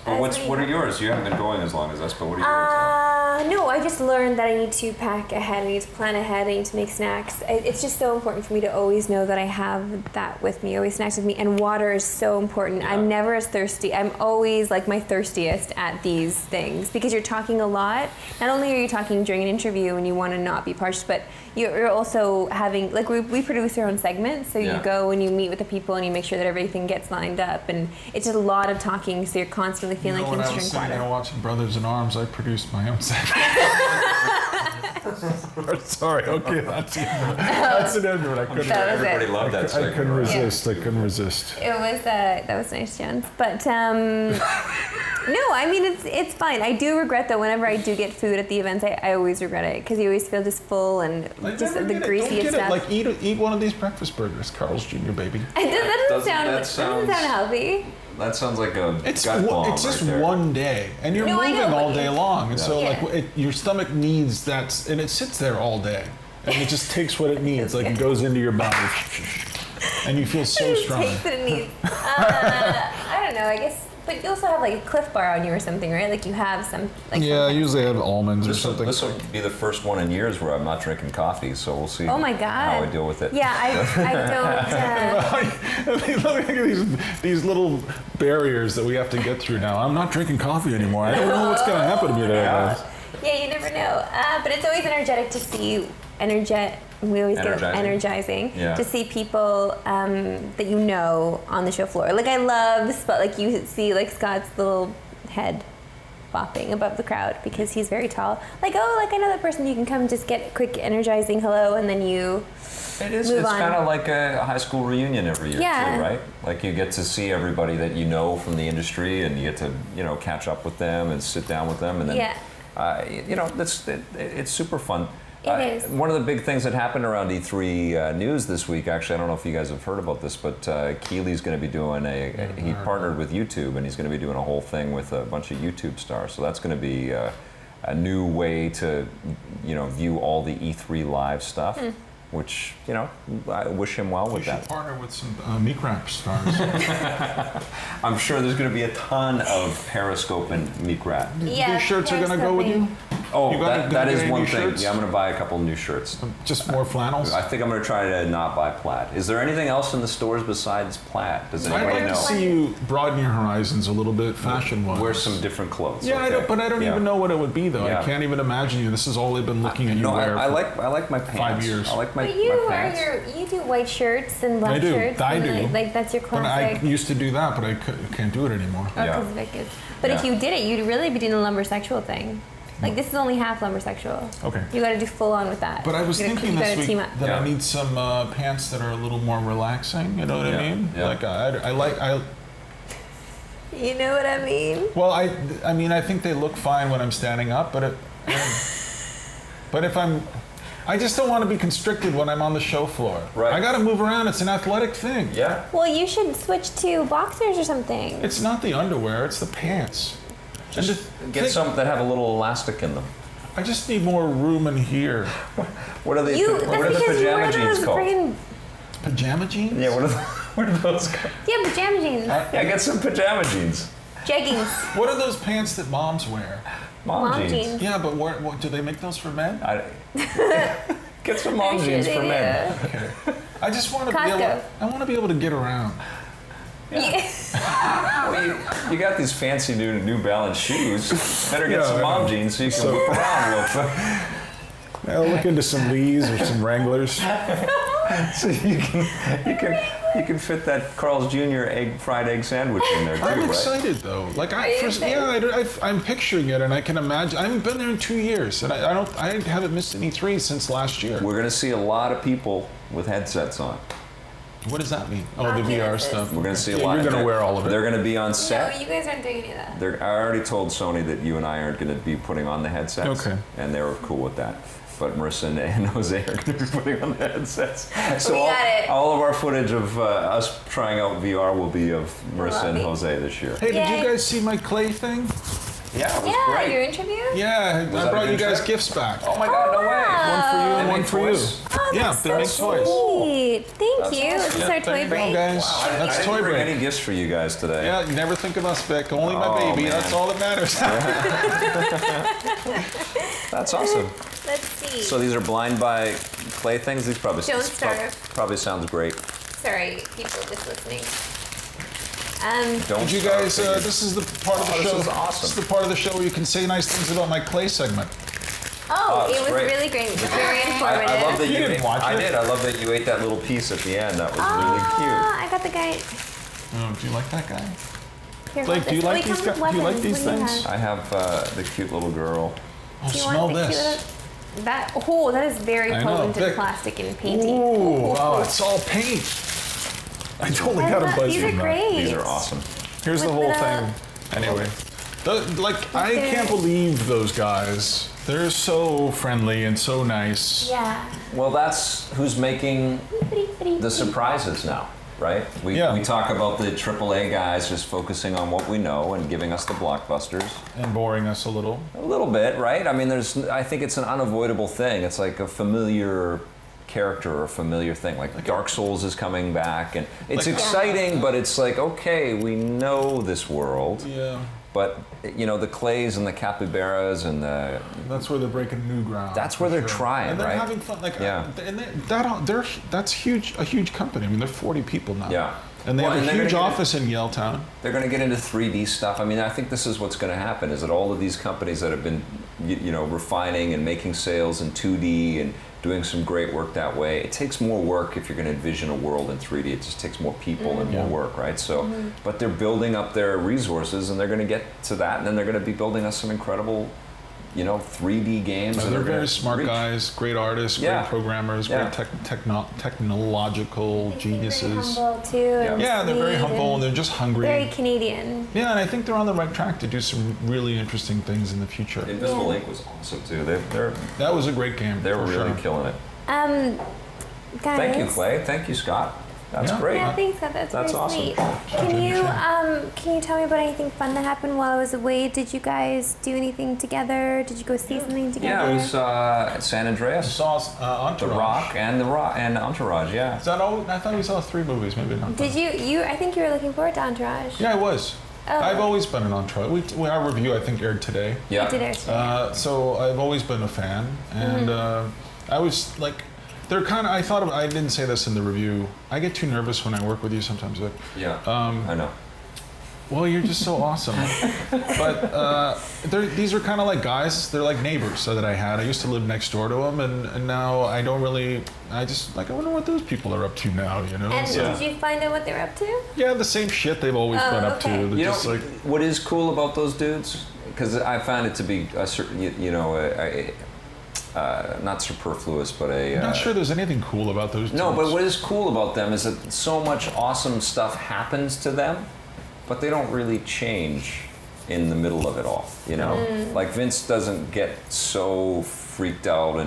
Well, That's what are yours? You haven't been going as long as us, but what are yours? No, I just learned that I need to pack ahead, I need to plan ahead, I need to make snacks. It's just so important for me to always know that I have that with me, always snacks with me, and water is so important. Yeah. I'm never as thirsty. I'm always like my thirstiest at these things because you're talking a lot. Not only are you talking during an interview and you want to not be parched, but you're also having, like we produce our own segments, so Yeah. you go and you meet with the people and you make sure that everything gets lined up, and it's just a lot of talking, so you're constantly feeling like When you I need to was drink sitting water. there watching Brothers in Arms, I produced my own segment. Sorry, okay, that's it. That's an end of it. I couldn't. That was Everybody it. loved that I segment. couldn't right? resist. I couldn't resist. It was that was nice, Jones. But no, I mean it's fine. I do regret though. Whenever I do get food at the events, I always regret it because you always feel just full and Like, just never the get it. greasiest Don't get stuff. it. Like eat one of these breakfast burgers, Carl's Jr. baby. That doesn't sound that doesn't sounds- sound healthy. That sounds like a It's gut bomb it's just right there. one day, and you're No, I moving know, all but day you- long, and so Yeah. like your stomach needs that, and it sits there all day, and it just takes what it needs. Like it goes into your body, and you feel so It strong. takes what it needs. I don't know. I guess, but you also have like a Cliff Bar on you or something, right? Like you have some. Like Yeah, I something. usually have almonds or This will something. be the first one in years where I'm not drinking coffee, so we'll see Oh my God. how I deal with it. Yeah, I don't. Look at these little barriers that we have to get through now. I'm not drinking coffee anymore. I don't know what's going to happen to me today, guys. Yeah, you never know. But it's always energetic to see we always get energizing Yeah. to see people that you know on the show floor. Like I love like you see like Scott's little head bopping above the crowd because he's very tall. Like like I know that person. You can come just get a quick energizing hello and then you. It is. Move It's on. kind of like a high school reunion every year Yeah. too, right? Like you get to see everybody that you know from the industry, and you get to catch up with them and sit down with them, and then it's super fun. It is. One of the big things that happened around E3 news this week, actually, I don't know if you guys have heard about this, but Keely's going to be doing he partnered with YouTube, and he's going to be doing a whole thing with a bunch of YouTube stars. So that's going to be a new way to view all the E3 live stuff. Which, I wish him well with You that. should partner with some meat wrap stars. I'm sure there's going to be a ton of Periscope and meat rat. Yeah, These shirts are going to go with you? Oh, You gonna that get is any one new thing. shirts? Yeah, I'm going to buy a couple new shirts. Just more flannels? I think I'm going to try to not buy plaid. Is there anything else in the stores besides plaid? Does I'd anybody like know? to see you broaden your horizons a little bit, fashion-wise. Wear some different clothes. Yeah, okay. but I don't even know what it would be, though. Yeah. I can't even imagine you. This is all they've been looking at you No, wear. I for- like my pants. years. I like my, But you my pants. you do white shirts and black I do. shirts. I and, do. Like that's your But I classic. used to do that, but I can't do it anymore. Oh, Yeah. 'cause Vic is. But if Yeah. you did it, you'd really be doing the lumbersexual thing. Like this is only half lumbersexual. Okay. You got to do full on with that. But I was You gotta- thinking you this gotta week team up. that Yeah. I need some pants that are a little more relaxing. You know what Yeah, I mean? yeah. Like You know what I mean? well, I mean, I think they look fine when I'm standing up, but but if I just don't want to be constricted when I'm on the show floor. Right. I got to move around. It's an athletic thing. Yeah. Well, you should switch to boxers or something. It's not the underwear. It's the pants. And Just the get thing- some that have a little elastic in them. I just need more room in here. What are the That's what are the because you pajama wear jeans those called? friggin' Pajama jeans? Yeah, what are those called? yeah, pajama jeans, Yeah, get some pajama jeans. jeggings, What are those pants that moms wear? Mom jeans. Yeah, but what, do they make those for men? Get some mom I'm sure jeans they for do. men. Okay. I just want to be able. Costco. I want to be able to get around. Well, you got these fancy new Balance shoes. Better get Yeah, some I mom know. jeans so you can So- whip around real quick. I'll look into some Lees or some Wranglers. So you can fit that Carl's Jr. fried egg sandwich in there too, I'm right? excited though. Like Are you excited? I'm picturing it and I can imagine. I haven't been there in 2 years and I haven't missed any E3 since last year. We're gonna see a lot of people with headsets on. What does that mean? Oh, the Oculus. VR stuff. We're gonna see a Yeah, lot. You're gonna wear all of it. They're gonna be on No, set. you guys aren't doing any of that. I already told Sony that you and I aren't going to be putting on the headsets. Okay. And they were cool with that. but Marissa and Jose are going to be putting on the headsets. So We got it. all of our footage of us trying out VR will be of Marissa and Lovely. Jose this year. Hey, did Yay. you guys see my clay thing? Yeah, it was Yeah, great. your interview? Yeah, that I a brought you good guys trip? gifts back. Oh my God, no way. One for you and They one make for you. toys? Oh, Yeah, that's they so make toys. sweet. Thank That's you. Is awesome. this Yeah, our toy there you go, break? guys. Wow, I That's didn't toy bring break. any gifts for you guys today. Yeah, you never think of us, Vic. Only my Oh, baby. man. That's all that matters. That's awesome. Let's see. So these are blind by clay things. These probably Don't starve. probably sounds great. Sorry, people just listening. Don't Did you starve guys? figures. This is the part of the Oh, show. this is awesome. This is the part of the show where you can say nice things about my clay segment. Oh, it's it was great. really great. Very informative. I love that You you didn't ate, watch I it? did. I love that you ate that little piece at the end. That was really cute. I got the guy. Oh, do you like that guy? Here, Blake, hold do you this. like Wait, these come guys- with do you like weapons. these What do you things? have? I have the cute little girl. Oh, Do you smell want the this. cute? That is very I know. potent in Vic. plastic and painting. Ooh, wow, it's all paint. I totally got a buzz These are from that. great. These are awesome. Here's the With whole the- thing. Anyway, I there. can't believe those guys. They're so friendly and so nice. Yeah. Well, that's who's making the surprises now, right? We Yeah. talk about the AAA guys just focusing on what we know and giving us the blockbusters. And boring us a little. A little bit, right? I mean, I think it's an unavoidable thing. It's like a familiar character or a familiar thing. Like Dark Souls is coming back, and it's Like- exciting, but it's like, okay, we know this world. Yeah. But, the clays and the capybaras and the... That's where they're breaking new ground. That's where for they're trying, and they're right? having fun. Like, Yeah. and that's huge. A huge company. I mean, they're 40 people now. Yeah. And they Well, have and a they're huge gonna get- office in Yaletown. They're going to get into 3D stuff. I mean, I think this is what's going to happen, is that all of these companies that have been, refining and making sales in 2D and doing some great work that way, it takes more work if you're going to envision a world in 3D. It just takes more people and more Yeah. work, right? So, but they're building up their resources, and they're going to get to that, and then they're going to be building us some incredible, 3D games. that They're are gonna very smart reach. guys, great artists, Yeah. great programmers, Yeah. great technological geniuses. Very humble too. And Yeah, they're very sweet humble and they're just hungry. very Canadian. Yeah, and I think they're on the right track to do some really interesting things in the future. Invisible Yeah. Ink was awesome too. They're That was a great game. they're for really sure. killing it. Guys. Thank you, Clay. Thank you, Scott. That's Yeah. great. Yeah, thanks. That's That's very awesome. sweet. Can you tell me about anything fun that happened while I was away? Did you guys do anything together? Did you go see something together? Yeah, it was at San I Andreas, saw The Entourage. Rock and Entourage. Yeah. Is that all? I thought we saw 3 movies, maybe not. Did you? I think you were looking forward to Entourage. Yeah, I was. Oh. I've always been an Entourage. Our review, I think, aired today. Yeah. You did ours too. So I've always been a fan, and I was like, they're kind of. I didn't say this in the review. I get too nervous when I work with you sometimes. Vic. Yeah. I know. Well, you're just so awesome. But these are kind of like guys. They're like neighbors that I had. I used to live next door to them, and now I don't really. I just like I wonder what those people are up to now. And So- did you find out what they were up to? Yeah, the same shit they've always Oh, been up okay. to. They're You know just like. what is cool about those dudes? Because I found it to be a certain, not superfluous, but a. I'm not sure there's anything cool about those. No, dudes. but what is cool about them is that so much awesome stuff happens to them, but they don't really change in the middle of it all. Like Vince doesn't get so freaked out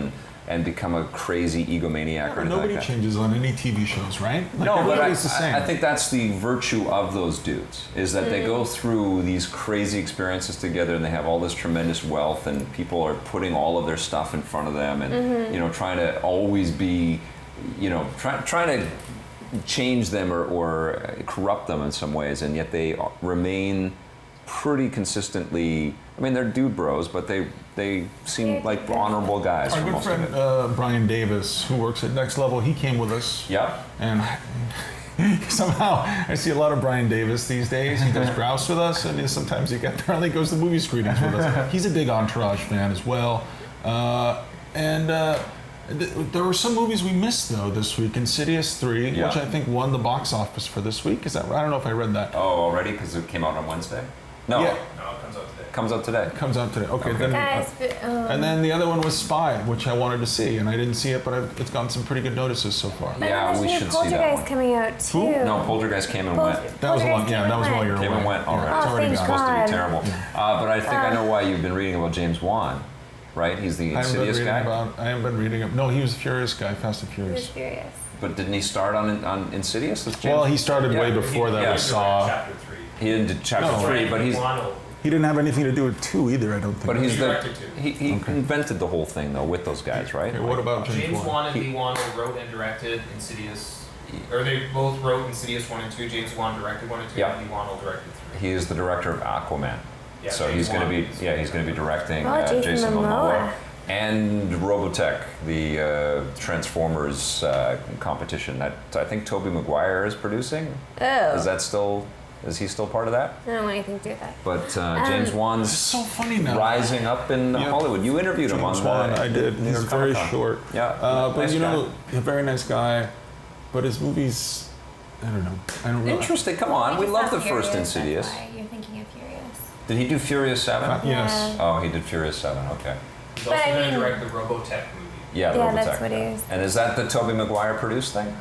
and become a crazy egomaniac or anything Nobody like that. changes on any TV shows, right? Like, No, but everybody's the same. I think that's the virtue of those dudes, is that they go through these crazy experiences together and they have all this tremendous wealth and people are putting all of their stuff in front of them and, trying to always be, trying to change them or corrupt them in some ways, and yet they remain pretty consistently, I mean, they're dude bros, but they seem like honorable guys Our for good most friend of it. Brian Davis, who works at Next Level, he came with us. Yep. And somehow I see a lot of Brian Davis these days. He does grouse with us, and sometimes he apparently goes to movie screenings with us. He's a big Entourage fan as well. There were some movies we missed though this week. Insidious 3, Yeah. which I think won the box office for this week. Is that? I don't know if I read that. Oh, already? Because it came out on Wednesday? No, Yeah. No, it comes out today. comes out today. Comes out today. Okay, then. Guys, And then the other one was Spy, which I wanted to see, and I didn't see it, but it's gotten some pretty good notices so far. Yeah, we should see that Poltergeist one. coming out too. Who? No, Poltergeist came and went. That was a long, Poltergeist yeah, came that was and while you were Came away. and went already. It's Oh, already thank gone. Supposed to God. be terrible. But I think I know why you've been reading about James Wan. right? He's the I haven't been Insidious reading guy. I haven't been reading him. No, he was a Furious guy, Fast and He was Furious. furious. But didn't he start on Insidious? With James? Well, he started way Yeah. before that Yeah. with Saw. Chapter 3. He didn't do chapter No. 3, but he's He didn't have anything to do with 2 either, I don't think. but he's He the directed two. he invented the whole thing though with those guys, right? Okay, what about James James Wan? Wan and Lee Wan wrote and directed Insidious, or they both wrote Insidious 1 and 2. James Wan directed 1 and 2, Yeah. and Lee Wan directed 3. He is the director of Aquaman. Yeah, So James he's going to Wan be is- he's going to be directing Oh, Jason Jason Momoa Momoa. and Robotech, the Transformers competition that I think Tobey Maguire is producing. Oh. Is he still part of that? I don't want anything to do with that. But James It's Wan's so funny now. rising up in Yeah. Hollywood. You interviewed him James on Wan, I did. New He's York very Comic-Con. short. Yeah, But nice you guy. know, a very nice guy. But his movies, I don't know. I don't really. Interesting. Come on, we It's love not the first Furious, Insidious. That's why you're thinking of Furious. Did he do Furious 7? Yes. Oh, he did Furious 7. Okay. He's But also I going to mean- direct the Robotech movie. Yeah, the Yeah, Robotech. that's what he is. And is that the Tobey Maguire produced thing?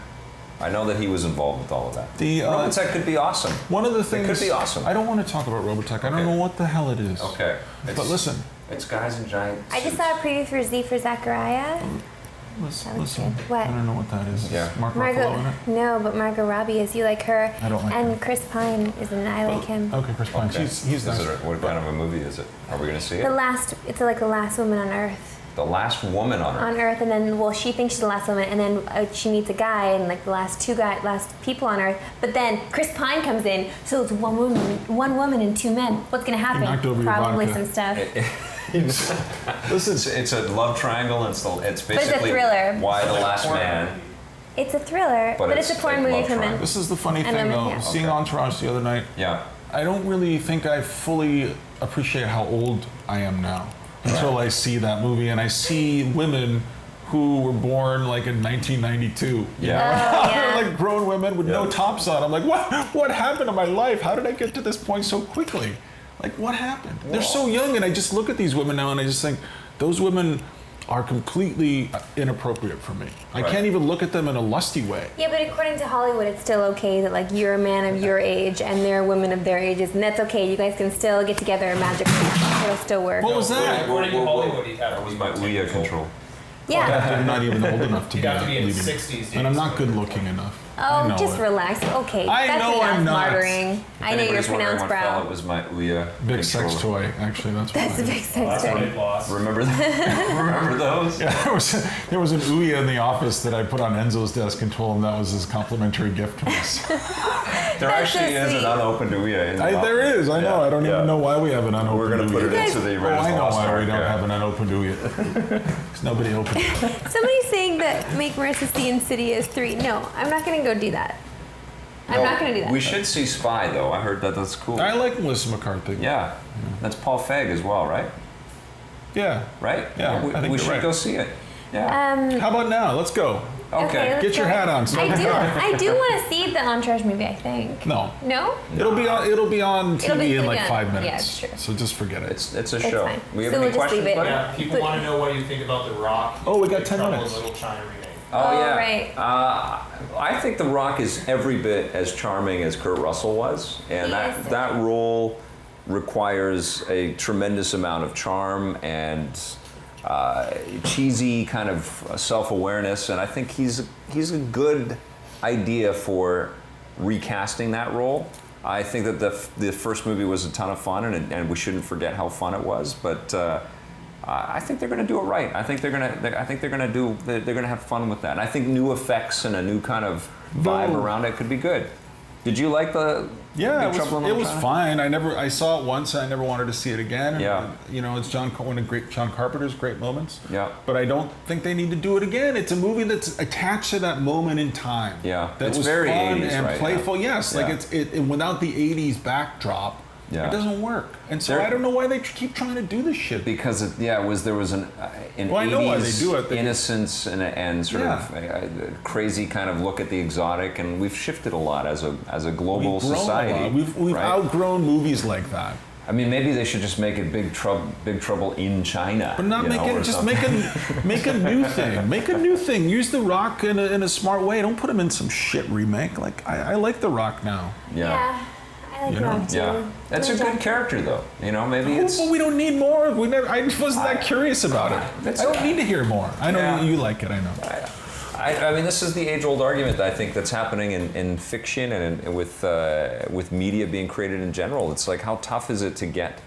I know that he was involved with all of that. The Robotech could be awesome. one of the It things could be awesome. I don't want to talk about Robotech. I don't Okay. know what the hell it is. Okay. But listen, It's guys in giant I just suits. saw a preview for Z for Zachariah. listen. That looks listen. good. What? I don't know what that is. Yeah. Is Mark Margot, Ruffalo in it? no, but Margot Robbie is. You like her. I don't like And her. Chris Pine is in it. I like him. Okay, Chris Pine. Okay. He's Is nice. it what kind of a movie is it? Are we going to see The it? last, it's like the last woman on Earth. The Last Woman on Earth. On Earth, and then she thinks she's the last woman, and then she meets a guy, and like the last people on Earth. But then Chris Pine comes in, so it's one woman and 2 men. What's gonna happen? knocked over your Probably vodka. some stuff. Listen, It's a love triangle, and it's it's a basically thriller. Why the Last Man. It's a thriller, But but it's a it's porn a movie love for men. triangle. this is the funny And thing women, though. yeah. Seeing Okay. Entourage the other night, Yeah. I don't really think I fully appreciate how old I am now until I see that movie and I see women who were born like in 1992. Yeah. Oh, yeah. They're like grown women with no Yeah. tops on. I'm like, what happened to my life? How did I get to this point so quickly? Like, what happened? They're so young, and I just look at these women now and I just think those women are completely inappropriate for me. I Right. can't even look at them in a lusty way. Yeah, but according to Hollywood, it's still okay that like you're a man of your age and they're women of their ages, and that's okay. You guys can still get together magically. It'll still work. What was that? According to Hollywood, he'd have That to was be my about Ouya 10 years old. control. Yeah. I'm not even old enough to You'd be have to be in his leaving. 60s. And I'm not good looking enough. I Oh, know just it. relax. Okay, I that's know enough I'm not. martyring. I know your Anybody's wondering pronounced what fell, brow. it was my Ouya Big sex controller. toy, actually. That's That's a why. big sex That's what toy. it lost. Remember that? Remember those? Yeah, there was an Ouya in the office that I put on Enzo's desk and told him that was his complimentary gift to us. There That's so actually is an sweet. unopened Ouya in the There office. is, I know. Yeah, I don't yeah. even know why we have an unopened We're going to put it Ouya. into the Oh, Raiders I of know Lost why we Ark, don't yeah. have an unopened Ouya. Because nobody opened it. Somebody's saying that make Marissa see Insidious 3. No, I'm not gonna go do that. I'm No, not gonna do that. We should see Spy, though. I heard that that's cool. I like Melissa McCarthy. Yeah. That's Paul Feig as well, right? Yeah. Right? Yeah, We, I think we you're should right. go see it. Yeah. How about now? Let's go. Okay. let's Get your go. hat on. I do want to see the Entourage movie. I think. No. No. It'll be on It'll TV be in like on- 5 yeah, minutes. it's true. So just forget it. It's a It's show. fine. We have So any we'll just questions, leave it. buddy? Yeah, people But- want to know what you think about The Rock. Oh, we got Big 10 Trouble in minutes. Little China remake. Oh, yeah. right. I think The Rock is every bit as charming as Kurt Russell was, and He that is. that role requires a tremendous amount of charm and cheesy kind of self-awareness, and I think he's a good idea for recasting that role. I think that the first movie was a ton of fun, and we shouldn't forget how fun it was. But I think they're going to do it right. I think they're going to have fun with that. And I think new effects and a new kind of vibe Though- around it could be good. Did you like the Yeah, Big Trouble in it Little was China? fine. I saw it once. I never wanted to see it again. And, Yeah. It's one of John Carpenter's great moments. Yeah. But I don't think they need to do it again. It's a movie that's attached to that moment in time. Yeah. That It's was very fun 80s, and right? playful. Yes, like Yeah. it without the '80s backdrop, Yeah. it doesn't work. And so There- I don't know why they keep trying to do this shit. Because there was an Well, I know why they 80s do it. innocence and sort Yeah. of a crazy kind of look at the exotic, and we've shifted a lot as a global We've grown society. a lot. We've right? outgrown movies like that. I mean, maybe they should just make it Big Trouble in China. But not you make know, or it. Just something. make a new thing. Make a new thing. Use The Rock in a smart way. Don't put him in some shit remake. Like I like The Rock now. Yeah. I I like You know? Gronk too. Yeah, that's a good character thoe. Maybe it's. But we don't need more. I wasn't that curious about it. I don't need to hear more. I know Yeah. you like it. I know. I mean, this is the age-old argument that I think that's happening in fiction and with media being created in general. It's like, how tough is it to get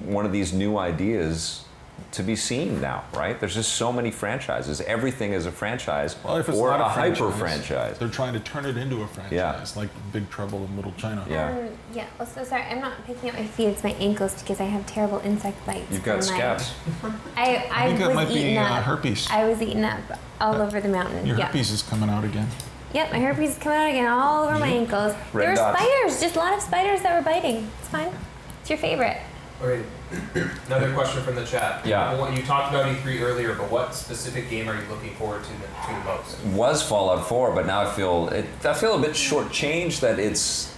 one of these new ideas to be seen now, right? There's just so many franchises. Everything is a franchise Well, if it's or not a franchise, hyper-franchise. they're trying to turn it into a franchise, like Big Trouble in Little China. Yeah. Yeah. Oh, so sorry. I'm not picking up my feet. It's my ankles because I have terrible insect bites. You've got from my- scabs. I think that was might be eaten up. herpes. I was eaten up all over the mountain. Your yeah. herpes is coming out again. Yep, my herpes is coming out again all over my ankles. Red there were dots. spiders, just a lot of spiders that were biting. It's fine. It's your favorite. Okay. Another question from the chat. Yeah. Well, you talked about E3 earlier, but what specific game are you looking forward to the most? Was Fallout 4, but now I feel a bit shortchanged that it's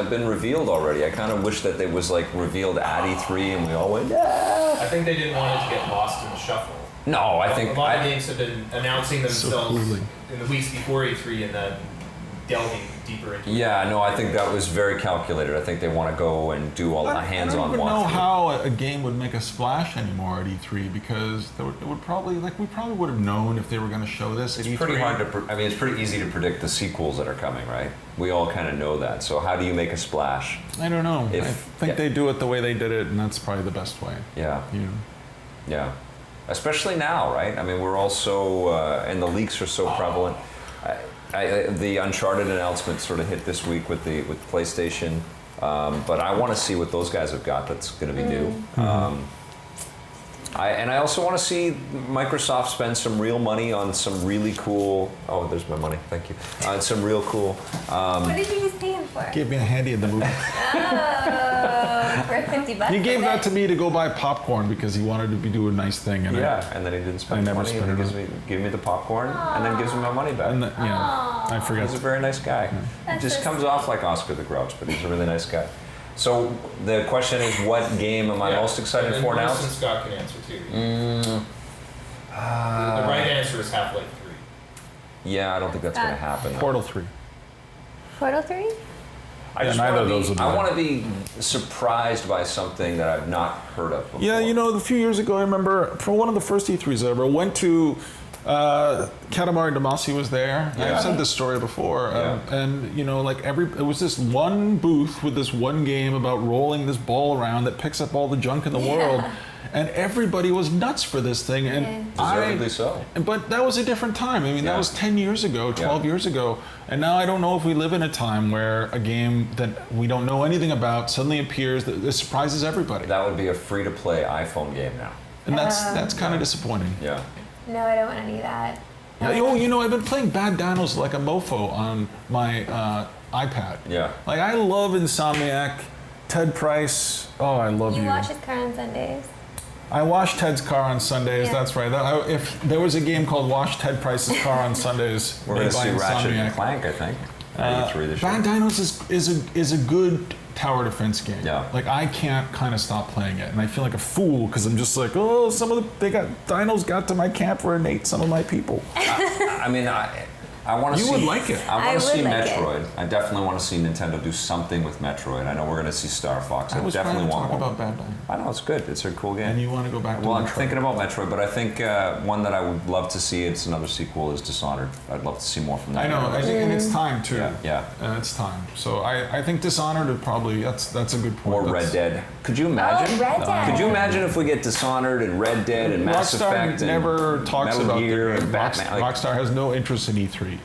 been revealed already. I kind of wish that it was like revealed at E3 and we all went, yeah. I think they didn't want it to get lost in the shuffle. No, I think a lot of games have been announcing themselves clearly. in the weeks before E3 and then delving deeper into it. Yeah, no, I think that was very calculated. I think they want to go and do a hands-on I don't even know walkthrough. how a game would make a splash anymore at E3 because it would probably we probably would have known if they were going to show this at It's E3. pretty hard to. I mean, it's pretty easy to predict the sequels that are coming, right? We all kind of know that. So how do you make a splash? I don't know. If- I think yeah. they do it the way they did it, and that's probably the best way. Yeah, You know. yeah. Especially now, right? I mean, we're all so, and the leaks are so prevalent. The Uncharted announcement sort of hit this week with PlayStation, but I want to see what those guys have got that's going to be new. I also want to see Microsoft spend some real money on some really cool. Oh, there's my money. Thank you. On some real cool. What did you just pay him for? Gave me a handy at the movie. Oh, for $50. He gave that to me to go buy popcorn because he wanted to do a nice thing, and Yeah, and then he didn't spend I never money. spent And he it gives me the popcorn, and then gives me my money back. I forgot. He's a very nice guy. He That's just so comes off like Oscar the Grouch, but he's a really nice guy. So the question is, what game am I most excited and for now? Marissa and Scott can answer too. The right answer is Half-Life 3. Yeah, I don't think that's going to happen. Portal 3. Portal 3? I just neither wanna of those will be, be I there. want to be surprised by something that I've not heard of before. Yeah, a few years ago, I remember for one of the first E3s I ever went to. Katamari Damacy was there. Yeah. I've said this story before, Yeah. and it was this one booth with this one game about rolling this ball around that picks up all the junk in the world, and everybody was nuts for this thing, and Deservedly so. But that was a different time. I mean, Yeah. that was 10 years ago, 12 years ago, and now I don't know if we live in a time where a game that we don't know anything about suddenly appears that it surprises everybody, That would be a free-to-play iPhone game now. and that's kind of disappointing. Yeah. No, I don't want any of that. Yeah, I've been playing Bad Dinos like a mofo on my iPad. Yeah. Like, I love Insomniac, Ted Price. Oh, I love you. You watch his car on Sundays. I wash Ted's car on Sundays. Yeah. That's right. If there was a game called Wash Ted Price's Car on Sundays, We're going made to by see Ratchet and Insomniac. Clank, I think. at E3 this year. Bad Dinos is a good tower defense game. Yeah. Like, I can't kind of stop playing it, and I feel like a fool because I'm just like, oh, dinos got to my camper and ate some of my people. I mean, I want to see. You would like it. I I want to would see like it. Metroid. I definitely want to see Nintendo do something with Metroid. I know we're going to see Star Fox. I was trying definitely to want talk one. about Bad Dinos. I know it's good. It's a cool game. And you want to go back to Well, I'm Metroid. thinking about Metroid, but I think one that I would love to see, it's another sequel, is Dishonored. I'd love to see more from that. I know, and it's time too. Yeah. It's time. So I think Dishonored would probably that's a good point. Or Red Dead. Could you imagine? Oh, Red Dead. Could you imagine if we get Dishonored and Red Dead and Mass Rockstar Effect and never talks Metal about Gear their and Batman? Like, Rockstar has no interest in E3.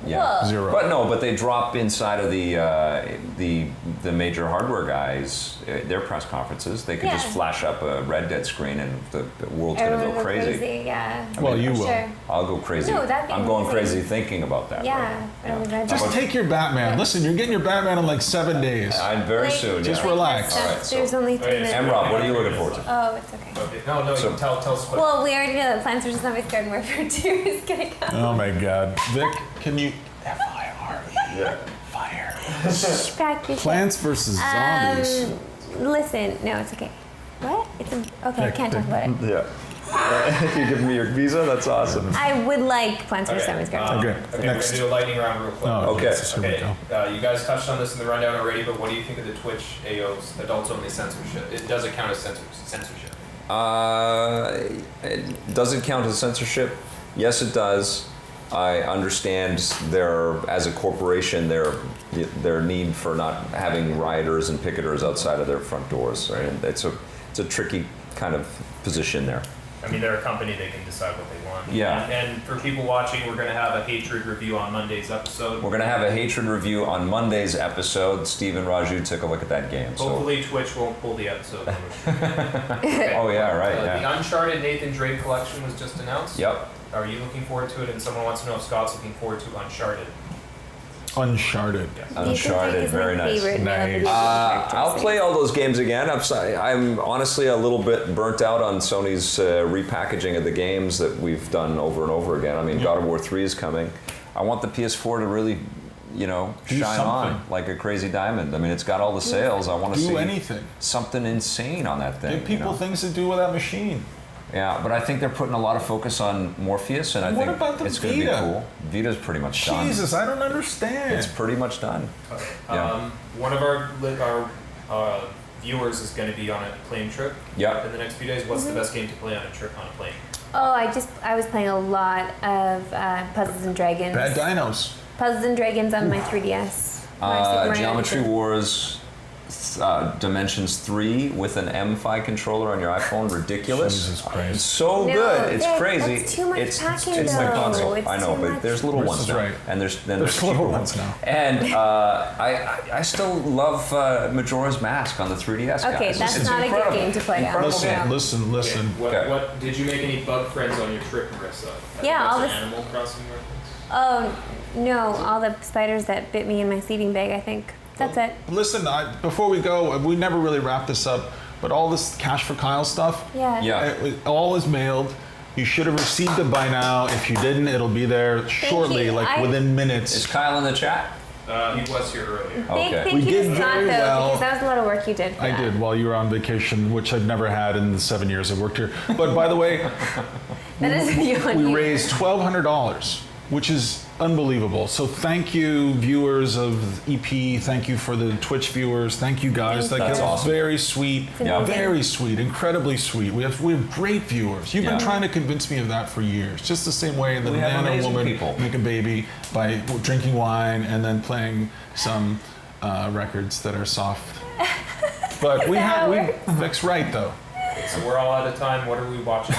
yeah. Whoa. Zero. But they drop inside of the major hardware guys their press conferences. They could just Yeah. flash up a Red Dead screen and the world's going to Everyone go crazy. yeah. Well, you will. Sure. I'll go crazy. No, that'd be I'm going amazing. crazy thinking about that. Yeah. right? I would imagine. Just take your Batman. Listen, you're getting your Batman in like 7 days. I'm very Like, soon. Just yeah. relax. All right, so- There's only 3 Okay, minutes. And Rob, what are you looking forward to? Oh, it's okay. Okay. No, So- tell us what. Well, we already know that Plants vs. Zombies Garden Warfare 2 is gonna come. Oh my God, Vic, can you? FIRE. Yeah. Fire. Practice. Plants versus Zombies. Listen, no, it's okay. What? Okay, I can't talk about it. Yeah. You giving me your visa? That's awesome. I would like Plants vs. Zombies garbage. Okay, Okay, we're next. gonna do a lightning round real quick. Oh, Okay. yes, here we Okay, go. you guys touched on this in the rundown already, but what do you think of the Twitch AO's adults only censorship? It doesn't count as censorship. It doesn't count as censorship. Yes, it does. I understand as a corporation, their need for not having rioters and picketers outside of their front doors. Right? And it's a tricky kind of position there. I mean, they're a company, they can decide what they want. Yeah. And for people watching, we're going to have a hatred review on Monday's episode. We're going to have a hatred review on Monday's episode. Steve and Raju took a look at that game. So. Hopefully Twitch won't pull the episode. Okay. Oh yeah, right. The Yeah. Uncharted Nathan Drake collection was just announced. Yep. Are you looking forward to it? And someone wants to know if Scott's looking forward to Uncharted. Uncharted. Yes. Uncharted, is very my nice. favorite male Nice. video game character. I'll play all those games again. I'm honestly a little bit burnt out on Sony's repackaging of the games that we've done over and over again. I mean, God of War 3 is coming. I want the PS4 to really, Do shine on something. like a crazy diamond. I mean, it's got all the sales. I want to Do see anything. something insane on that thing. Give people things to do with that machine. Yeah, but I think they're putting a lot of focus on Morpheus, and I What think about the it's going to be Vita? cool. Vita's pretty much done. Jesus, I don't understand. It's pretty much done. Yeah. One of our viewers is going to be on a plane trip Yeah. in the next few days. What's the best game to play on a trip on a plane? Oh, I was playing a lot of Puzzles and Dragons. Bad dinos. Puzzles and Dragons on my 3DS. My Super Mario Geometry Odyssey. Wars Dimensions 3 with an M5 controller on your iPhone. Ridiculous. Jesus Christ. It's so No, good. It's Vic, crazy. that's too much it's packing, it's the though. console. It's I know, too but much. there's little Marissa's ones now. right. And there's little cheaper ones now. And I still love Majora's Mask on the 3DS. Okay, guys. that's It's not a incredible. good game to play on. Incredible game. Listen. Okay, Okay. What did you make any bug friends on your trip, Marissa? Yeah, all That's this- an Animal Crossing reference. Oh, no, all the spiders that bit me in my sleeping bag, I think. That's it. Listen, before we go, we never really wrap this up, but all this Cash for Kyle stuff, Yeah. Yeah. it all is mailed. You should have received it by now. If you didn't, it'll be there shortly, you. within minutes. Is Kyle in the chat? He was here earlier. Okay. Thank We you did to Scott, very though, well. because that was a lot of work you did for I that. did while you were on vacation, which I've never had in the 7 years I've worked here. But by the way, That is beyond we you. raised $1,200, which is unbelievable. So thank you, viewers of EP. Thank you for the Twitch viewers. Thank you, guys. Thank That you. was That's awesome. very sweet. Yeah. Very sweet. Incredibly sweet. We have great viewers. You've been Yeah. trying to convince me of that for years. Just the same way that We have Nana amazing woman people. make a baby by drinking wine and then playing some records that are soft. But that Vic's right though. So we're all out of time. What are we watching?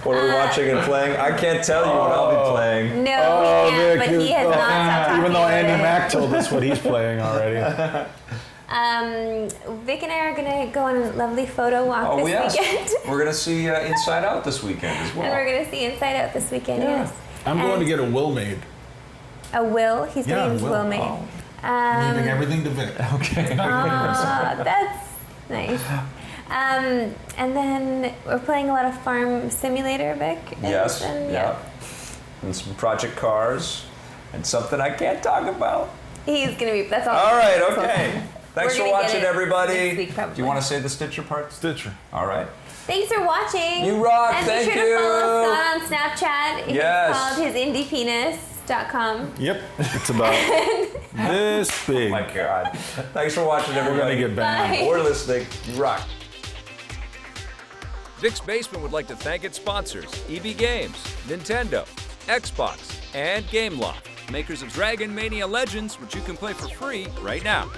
What are we watching and playing? I can't tell you what I'll be playing. No, we can't, but he has not stopped talking Even though about Andy it. Mack told us what he's playing already. Vic and I are going to go on a lovely photo walk Oh this yes, weekend. we're gonna see Inside Out this weekend as well. And we're going to see Inside Out this weekend, yes. I'm going to And get a will made. a Will. He's Yeah, getting his Will. will made. Oh. Leaving everything to Vic. Okay. That's nice. And then we're playing a lot of Farm Simulator, Vic. Yes. And, Yeah. And some Project Cars, and something I can't talk about. He's going to be, that's all. All right. That's all. Okay. Thanks We're for gonna get watching, it everybody. next week, Do probably. you want to say the Stitcher part? Stitcher. All right. Thanks for watching. You rock. And Thank be sure you. to follow Scott on Snapchat. Yes. It's called hisindypenis.com. Yep. It's about this big. Oh my God. Thanks for watching, We're going everybody. to get banned. Bye. Or listening. You rock. Vic's Basement would like to thank its sponsors, EB Games, Nintendo, Xbox, and Gameloft, makers of Dragon Mania Legends, which you can play for free right now.